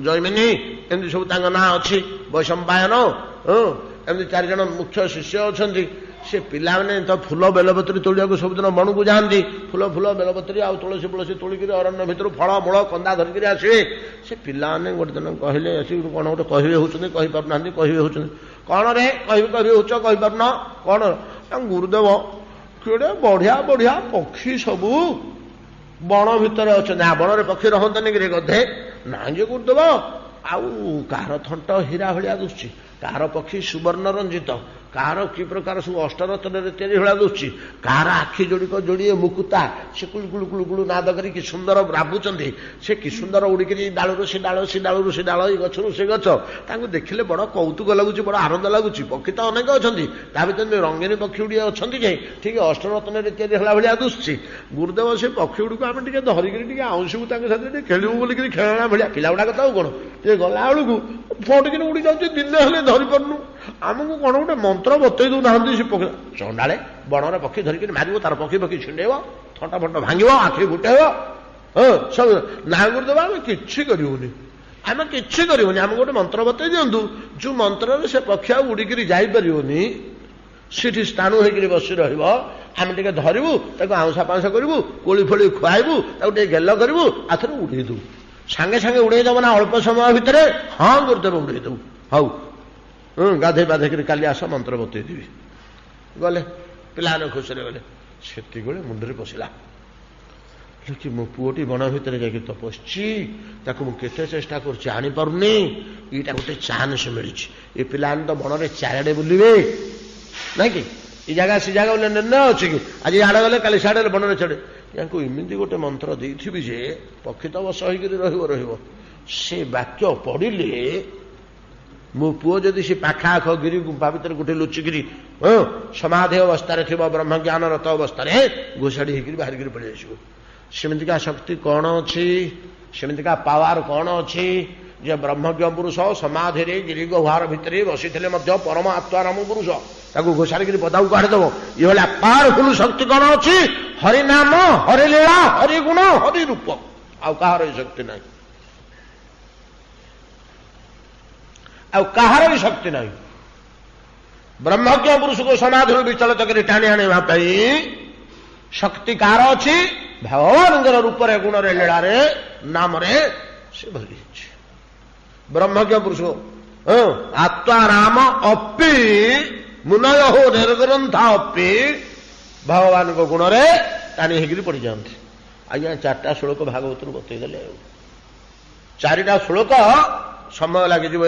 ଜୈମିନୀ, ଏମିତି ସବୁ ତାଙ୍କ ନାଁ ଅଛି। ବୈଶମ୍ପାୟନ, ଏମିତି 4 ଜଣ ମୁଖ୍ୟ ଶିଷ୍ୟ ଅଛନ୍ତି। ସେ ପିଲାମାନେ ତ ଫୁଲ ବେଲପତ୍ରୀ ତୋଳିବାକୁ ସବୁଦିନ ବଣକୁ ଯାଆନ୍ତି। ଫୁଲ ବେଲପତ୍ରୀ ଆଉ ତୁଳସୀ ଫୁଳସୀ ତୋଳିକିରି ଅରଣ୍ୟ ଭିତରୁ ଫଳ ମୂଳ କନ୍ଦା ଧରିକିରି ଆସିବେ। ସେ ପିଲାମାନେ ଗୋଟେ ଦିନ କହିଲେ, ଆସିକି କ'ଣ ଗୋଟେ କହିବେ ହେଉଛନ୍ତି, କହିପାରୁନାହାନ୍ତି। କହିବେ ହେଉଛନ୍ତି କ'ଣ ରେ? କହିବେ ହେଉଛ, କହିପାରୁନ କ'ଣ? ଗୁରୁଦେବ, କେଡ଼େ ବଢ଼ିଆ ବଢ଼ିଆ ପକ୍ଷୀ ସବୁ ବଣ ଭିତରେ ଅଛନ୍ତି। ବଣରେ ପକ୍ଷୀ ରହନ୍ତାନି କି ରେ ଗଧେ? ନାଇଁ ଯେ ଗୁରୁଦେବ, ଆଉ କାହାର ଥଣ୍ଟ ହୀରା ଭଳିଆ ଦୁଶୁଛି, କାହାର ପକ୍ଷୀ ସୁବର୍ଣ୍ଣ ରଞ୍ଜିତ, କାହାର କି ପ୍ରକାର ସବୁ ଅଷ୍ଟରତ୍ନରେ ତିଆରି ଭଳିଆ ଦୁଶୁଛି, କାହାର ଆଖି ଯୋଡ଼ିକ ଯୋଡ଼ିଏ ମୁକୁତା, ସେ କୁଳୁ କୁଳୁ କୁଳୁ କୁଳୁ ନାଦ କରି କି ସୁନ୍ଦର ରାବୁଛନ୍ତି। ସେ କି ସୁନ୍ଦର ଉଡ଼ିକିରି ଡାଳରୁ ସେ ଡାଳ, ସେ ଡାଳରୁ ସେ ଡାଳ, ଏଇ ଗଛରୁ ସେ ଗଛ। ତାଙ୍କୁ ଦେଖିଲେ ବଡ଼ କୌତୁକ ଲାଗୁଛି, ବଡ଼ ଆନନ୍ଦ ଲାଗୁଛି। ପକ୍ଷୀ ତ ଅନେକ ଅଛନ୍ତି, ତା ଭିତରେ ରଙ୍ଗୀନ ପକ୍ଷୀ ଗୁଡ଼ିଏ ଅଛନ୍ତି ଯେ ଠିକ ଅଷ୍ଟରତ୍ନରେ ତିଆରି ହେଲା ଭଳିଆ ଦୁଶୁଛି। ଗୁରୁଦେବ, ସେ ପକ୍ଷୀ ଗୁଡ଼ିକୁ ଆମେ ଟିକେ ଧରିକିରି ଟିକେ ଆଉଁସିବୁ, ତାଙ୍କ ସାଥିରେ ଟିକେ ଖେଳିବୁ ବୋଲିକିରି ଖେଳଣା ଭଳିଆ। ପିଲା ଗୁଡ଼ାକ ତ ଆଉ କ'ଣ, ଟିକେ ଗଲା ବେଳକୁ ଫଟିକିରି ଉଡ଼ି ଯାଉଛି, ଦିନେ ହେଲେ ଧରିପାରୁନୁ। ଆମକୁ କ'ଣ ଗୋଟେ ମନ୍ତ୍ର ବତେଇ ଦେଉନାହାନ୍ତି? ସେ ପକ୍ଷୀ ଚଣ୍ଡାଳେ ବଣରେ ପକ୍ଷୀ ଧରିକିରି ମାରିବ, ତାର ପକ୍ଷୀ ଛିଣ୍ଡେଇବ, ଥଣ୍ଟ ଫଣ୍ଟ ଭାଙ୍ଗିବ, ଆଖି ଫୁଟେଇବ। ସବୁ ନା ଗୁରୁଦେବ, ଆମେ କିଛି କରିବୁନି, ଆମେ କିଛି କରିବୁନି। ଆମକୁ ଗୋଟେ ମନ୍ତ୍ର ବତେଇ ଦିଅନ୍ତୁ, ଯୋଉ ମନ୍ତ୍ରରେ ସେ ପକ୍ଷୀ ଆଉ ଉଡ଼ିକିରି ଯାଇପାରିବନି, ସେଠି ସ୍ଥାଣୁ ହେଇକିରି ବସି ରହିବ। ଆମେ ଟିକେ ଧରିବୁ, ତାକୁ ଆଉଁସା ପାଉଁସା କରିବୁ, କୋଳି ଫୋଳି ଖୁଆଇବୁ, ତାକୁ ଟିକେ ଗେଲ କରିବୁ, ଆଥରେ ଉଡ଼େଇ ଦେବୁ। ସାଙ୍ଗେ ସାଙ୍ଗେ ଉଡ଼େଇ ଦେବ ନା ଅଳ୍ପ ସମୟ ଭିତରେ? ହଁ ଗୁରୁଦେବ, ଉଡ଼େଇ ଦେବୁ। ହଉ, ଗାଧେଇ ପାଧେଇକିରି କାଲି ଆସ, ମନ୍ତ୍ର ବତେଇ ଦେବି। ଗଲେ, ପିଲାମାନେ ଖୁସିରେ ଗଲେ। ସେତିକିବେଳେ ମୁଣ୍ଡରେ ପଶିଲା କି ମୋ ପୁଅଟି ବଣ ଭିତରେ ଯାଇକି ତପସ୍ଛି, ତାକୁ ମୁଁ କେତେ ଚେଷ୍ଟା କରୁଛି, ଆଣିପାରୁନି। ଏଇଟା ଗୋଟେ ଚାନ୍ସ ମିଳିଛି। ଏ ପିଲାମାନେ ତ ବଣରେ ଚାରିଆଡ଼େ ବୁଲିବେ, ନାଇଁ କି? ଏ ଜାଗା ସେ ଜାଗା ବୋଲି ନିର୍ଣ୍ଣୟ ଅଛି କି? ଆଜି ଆଡ଼େ ଗଲେ, କାଲି ସିଆଡ଼େ ଗଲେ, ବଣରେ ଛାଡ଼େ। ୟାଙ୍କୁ ଏମିତି ଗୋଟେ ମନ୍ତ୍ର ଦେଇଥିବି ଯେ ପକ୍ଷୀ ତ ବସ ହେଇକିରି ରହିବ। ସେ ବାକ୍ୟ ପଢ଼ିଲେ ମୋ ପୁଅ ଯଦି ସେ ପାଖାଆଖ ଗିରି ଗୁମ୍ଫା ଭିତରେ ଗୋଟେ ଲୁଚିକିରି ସମାଧି ଅବସ୍ଥାରେ ଥିବ, ବ୍ରହ୍ମଜ୍ଞାନରତ ଅବସ୍ଥାରେ, ଘୋଷାଡ଼ି ହେଇକିରି ବାହାରିକିରି ପଳେଇ ଆସିବ। ସେମିତିକା ଶକ୍ତି କ'ଣ ଅଛି? ସେମିତିକା ପାୱାର କ'ଣ ଅଛି ଯେ ବ୍ରହ୍ମଜ୍ଞ ପୁରୁଷ ସମାଧିରେ ଗିରି ଗୁହାର ଭିତରେ ବସିଥିଲେ ମଧ୍ୟ ପରମ ଆତ୍ମାରାମ ପୁରୁଷ ତାକୁ ଘୋଷାଡ଼ିକିରି ପଦାକୁ କାଢ଼ିଦେବ? ଏଭଳିଆ ପାୱାରଫୁଲ ଶକ୍ତି କ'ଣ ଅଛି? ହରିନାମ, ହରିଲୀଳା, ହରିଗୁଣ, ହରିରୂପ। ଆଉ କାହାର ଏ ଶକ୍ତି ନାହିଁ, ଆଉ କାହାର ବି ଶକ୍ତି ନାହିଁ। ବ୍ରହ୍ମଜ୍ଞ ପୁରୁଷକୁ ସମାଧିରୁ ବିଚଳିତ କରି ଟାଣି ଆଣିବା ପାଇଁ ଶକ୍ତି କାହାର ଅଛି? ଭଗବାନଙ୍କର ରୂପରେ, ଗୁଣରେ, ଲୀଳାରେ, ନାମରେ ସେ ଭରିଛି। ବ୍ରହ୍ମଜ୍ଞ ପୁରୁଷ ଆତ୍ମାରାମ ଅପି ମୁନୟ ନିର୍ଗ୍ରନ୍ଥା ଅପି ଭଗବାନଙ୍କ ଗୁଣରେ ଟାଣି ହେଇକିରି ପଡ଼ିଯାଆନ୍ତି। ଆଜ୍ଞା, 4ଟା ଶ୍ଲୋକ ଭାଗବତରୁ ବତେଇ ଦେଲେ। ଆଉ 4ଟା ଶ୍ଲୋକ ସମୟ ଲାଗିଯିବ।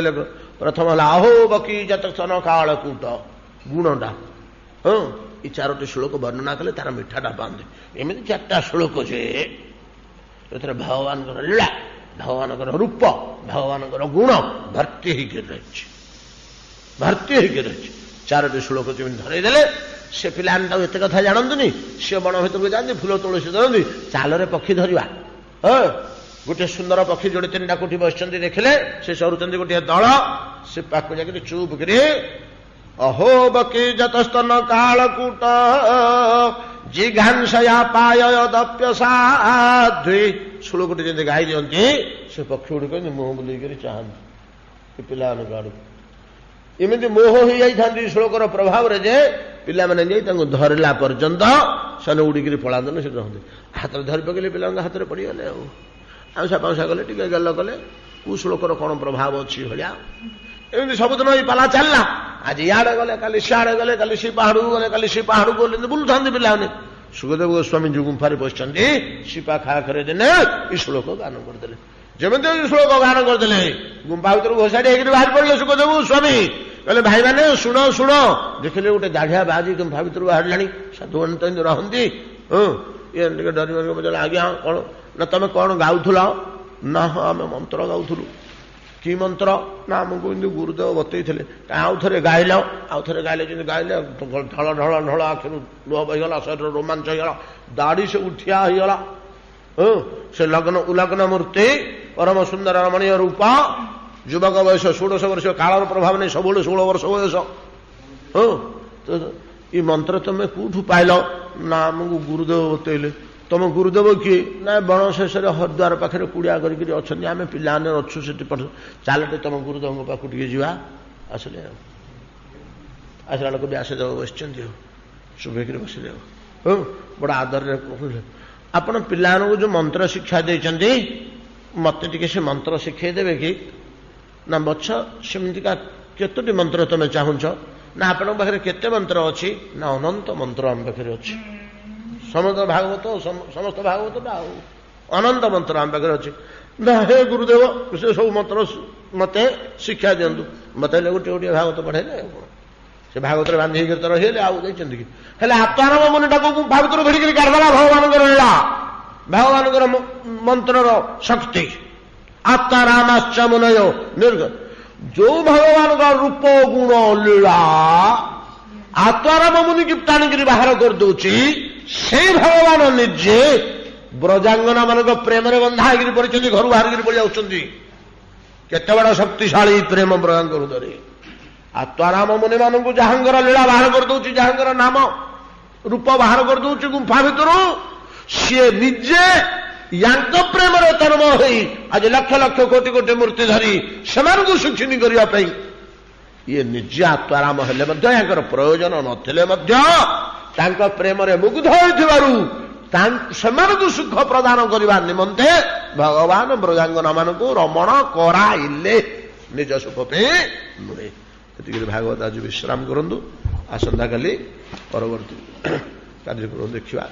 ପ୍ରଥମ ହେଲା ଆହୋ ବକି ଯତନ କାଳକୂଟ, ଗୁଣଟା। ଏ 4ଟି ଶ୍ଲୋକ ବର୍ଣ୍ଣନା କଲେ ତାର ମିଠାଟା ପାଆନ୍ତି। ଏମିତି 4ଟା ଶ୍ଲୋକ ଯେ ଏଥିରେ ଭଗବାନଙ୍କର ଲୀଳା, ଭଗବାନଙ୍କର ରୂପ, ଭଗବାନଙ୍କର ଗୁଣ ଭର୍ତ୍ତି ହେଇକି ରହିଛି, ଭର୍ତ୍ତି ହେଇକି ରହିଛି। 4ଟି ଶ୍ଲୋକ ଯେମିତି ଧରେଇ ଦେଲେ, ସେ ପିଲାମାନେ ତାକୁ ଏତେ କଥା ଜାଣନ୍ତୁନି। ସେ ବଣ ଭିତରକୁ ଯାଆନ୍ତି, ଫୁଲ ତୁଳସୀ ଧରନ୍ତି, ଚାଲରେ ପକ୍ଷୀ ଧରିବା। ଗୋଟେ ସୁନ୍ଦର ପକ୍ଷୀ ଯୋଡ଼େ 3ଟା କୋଠି ବସିଛନ୍ତି, ଦେଖିଲେ ସେ ସରୁଛନ୍ତି ଗୋଟିଏ ଦଳ। ସେ ପାଖକୁ ଯାଇକିରି ଚୁପ୍ କରି ଅହୋ ବକି ଯତସ୍ତନ କାଳକୂଟ ଜିଘାଂସୟା ପାୟ ଦପ୍ୟସାଧ୍ୱୀ ଶ୍ଲୋକଟି ଯେମିତି ଗାଇ ଦିଅନ୍ତି, ସେ ପକ୍ଷୀ ଗୁଡ଼ିକ ମୁହଁ ବୁଲେଇକରି ଚାହାନ୍ତି ଏ ପିଲାମାନଙ୍କ ଆଡ଼କୁ। ଏମିତି ମୋହ ହେଇଯାଇଥାନ୍ତି ଶ୍ଳୋକର ପ୍ରଭାବରେ ଯେ ପିଲାମାନେ ଯାଇ ତାଙ୍କୁ ଧରିଲା ପର୍ଯ୍ୟନ୍ତ ସେମାନେ ଉଡ଼ିକିରି ପଳାନ୍ତନି, ସେଠି ରହନ୍ତି। ହାତରେ ଧରି ପକେଇଲେ ପିଲାଙ୍କ ହାତରେ ପଡ଼ିଗଲେ, ଆଉ ଆଉଁସା ପାଉଁସା କଲେ, ଟିକେ ଗେଲ କଲେ, କୋଉ ଶ୍ଳୋକର କ'ଣ ପ୍ରଭାବ ଅଛି ଭଳିଆ। ଏମିତି ସବୁଦିନ ଏଇ ପାଲା ଚାଲିଲା। ଆଜି ଇଆଡ଼େ ଗଲେ, କାଲି ସିଆଡ଼େ ଗଲେ, କାଲି ସେ ପାହାଡ଼କୁ ଗଲେ, କାଲି ସେ ପାହାଡ଼କୁ ଗଲେ, ବୁଲୁଥାନ୍ତି ପିଲାମାନେ। ସୁଖଦେବ ଗୋସ୍ୱାମୀ ଯୋଉ ଗୁମ୍ଫାରେ ବସିଛନ୍ତି, ସିପା ଖାଖରେ ଦିନେ ଏଇ ଶ୍ଳୋକ ଗାନ କରିଦେଲେ। ଯେମିତି ଶ୍ଳୋକ ଗାନ କରିଦେଲେ, ଗୁମ୍ଫା ଭିତରକୁ ଘୋଷାଡ଼ି ହେଇକିରି ବାହାରି ପଡ଼ିଲେ ସୁଖଦେବ ଗୋସ୍ୱାମୀ। କହିଲେ ଭାଇମାନେ ଶୁଣ ଶୁଣ। ଦେଖିଲେ ଗୋଟେ ଦାଢ଼ିଆ ବାଜି ଗୁମ୍ଫା ଭିତରୁ ବାହାରିଲାଣି। ସାଧୁମାନେ ତ ଏମିତି ରହନ୍ତି। ଇଏ ଟିକେ ଡରି ମରି ପଚାରିଲେ, ଆଜ୍ଞା କ'ଣ ନା ତମେ କ'ଣ ଗାଉଥିଲ? ନା ହଁ ଆମେ ମନ୍ତ୍ର ଗାଉଥିଲୁ। କି ମନ୍ତ୍ର? ନା ଆମକୁ ଏମିତି ଗୁରୁଦେବ ବତେଇଥିଲେ। ଆଉ ଥରେ ଗାଇଲ। ଆଉ ଥରେ ଗାଇଲେ, ଯେମିତି ଗାଇଲେ ଢଳ ଢଳ ଢଳ ଆଖିରୁ ଲୁହ ବହିଗଲା, ଶରୀର ରୋମାଞ୍ଚ ହେଇଗଲା, ଦାଢ଼ି ସବୁ ଠିଆ ହେଇଗଲା। ସେ ଉଲଗ୍ନ ମୂର୍ତ୍ତି, ପରମ ସୁନ୍ଦର ରମଣୀୟ ରୂପ, ଯୁବକ ବୟସ 16 ବର୍ଷ, କାଳର ପ୍ରଭାବ ନେଇ ସବୁବେଳେ 16 ବର୍ଷ ବୟସ। ଏ ମନ୍ତ୍ର ତମେ କୋଉଠୁ ପାଇଲ? ନା ଆମକୁ ଗୁରୁଦେବ ବତେଇଲେ। ତମ ଗୁରୁଦେବ କିଏ? ନା ବଣ ଶେଷରେ ହରିଦ୍ୱାର ପାଖରେ କୁଡ଼ିଆ କରିକିରି ଅଛନ୍ତି, ଆମେ ପିଲାମାନେ ଅଛୁ ସେଠି। ଚାଲଟେ ତମ ଗୁରୁଦେବଙ୍କ ପାଖକୁ ଟିକେ ଯିବା। ଆସିଲେ, ଆଉ ଆସିଲା ଲୋକ ବ୍ୟାସଦେବ ବସିଛନ୍ତି, ଆଉ ଶୁଭେଇକିରି ବସିଲେ। ଆଉ ବଡ଼ ଆଦରରେ କହିଲେ, ଆପଣ ପିଲାମାନଙ୍କୁ ଯୋଉ ମନ୍ତ୍ର ଶିକ୍ଷା ଦେଇଛନ୍ତି, ମତେ ଟିକେ ସେ ମନ୍ତ୍ର ଶିଖେଇ ଦେବେ କି? ନା ବଛ, ସେମିତିକା କେତୋଟି ମନ୍ତ୍ର ତମେ ଚାହୁଁଛ? ନା ଆପଣଙ୍କ ପାଖରେ କେତେ ମନ୍ତ୍ର ଅଛି? ନା ଅନନ୍ତ ମନ୍ତ୍ର ଆମ ପାଖରେ ଅଛି। ସମସ୍ତ ଭାଗବତ ଆଉ ଅନନ୍ତ ମନ୍ତ୍ର ଆମ ପାଖରେ ଅଛି। ନା ହେ ଗୁରୁଦେବ, ସେ ସବୁ ମନ୍ତ୍ର ମତେ ଶିକ୍ଷା ଦିଅନ୍ତୁ। ବତେଇଲେ, ଗୋଟିଏ ଗୋଟିଏ ଭାଗବତ ପଢେଇଲେ। ଆଉ କ'ଣ ସେ ଭାଗବତରେ ବାନ୍ଧି ହେଇକି ତ ରହିଲେ, ଆଉ ଯାଇଛନ୍ତି କି? ହେଲେ ଆତ୍ମାରାମ ମୁନିଟାକୁ ଭାଗବତରୁ ଧରିକିରି କାଢିଦେଲା ଭଗବାନଙ୍କର ଲୀଳା, ଭଗବାନଙ୍କର ମନ୍ତ୍ରର ଶକ୍ତି। ଆତ୍ମାରାମାଶ୍ଚ ମୁନୟ ନିର୍ଗ, ଯୋଉ ଭଗବାନଙ୍କ ରୂପ ଗୁଣ ଲୀଳା ଆତ୍ମାରାମ ମୁନିକି ଟାଣିକିରି ବାହାର କରିଦଉଛି, ସେଇ ଭଗବାନ ନିଜେ ବ୍ରଜାଙ୍ଗନା ମାନଙ୍କ ପ୍ରେମରେ ବନ୍ଧା ହେଇକିରି ପଡ଼ିଛନ୍ତି, ଘରୁ ବାହାରିକିରି ପଡ଼ି ଯାଉଛନ୍ତି। କେତେ ବଡ଼ ଶକ୍ତିଶାଳୀ ପ୍ରେମ ବ୍ରଜାଙ୍କ ହୃଦୟରେ। ଆତ୍ମାରାମ ମୁନି ମାନଙ୍କୁ ଯାହାଙ୍କର ଲୀଳା ବାହାର କରିଦଉଛି, ଯାହାଙ୍କର ନାମ ରୂପ ବାହାର କରିଦଉଛି ଗୁମ୍ଫା ଭିତରୁ, ସିଏ ନିଜେ ୟାଙ୍କ ପ୍ରେମରେ ତନ୍ମୟ ହୋଇ ଆଜି ଲକ୍ଷ ଲକ୍ଷ କୋଟି କୋଟି ମୂର୍ତ୍ତି ଧରି ସେମାନଙ୍କୁ ସୁଖିନୀ କରିବା ପାଇଁ ଇଏ ନିଜେ ଆତ୍ମାରାମ ହେଲେ ମଧ୍ୟ, ୟାଙ୍କର ପ୍ରୟୋଜନ ନଥିଲେ ମଧ୍ୟ ତାଙ୍କ ପ୍ରେମରେ ମୁଗ୍ଧ ହୋଇଥିବାରୁ ସେମାନଙ୍କୁ ସୁଖ ପ୍ରଦାନ କରିବା ନିମନ୍ତେ ଭଗବାନ ବ୍ରଜାଙ୍ଗନା ମାନଙ୍କୁ ରମଣ କରାଇଲେ, ନିଜ ସୁଖ ପାଇଁ ନୁହେଁ। ଏତିକିରେ ଭାଗବତ ଆଜି ବିଶ୍ରାମ କରନ୍ତୁ। ଆସନ୍ତାକାଲି ପରବର୍ତ୍ତୀ କାର୍ଯ୍ୟକ୍ରମ ଦେଖିବା।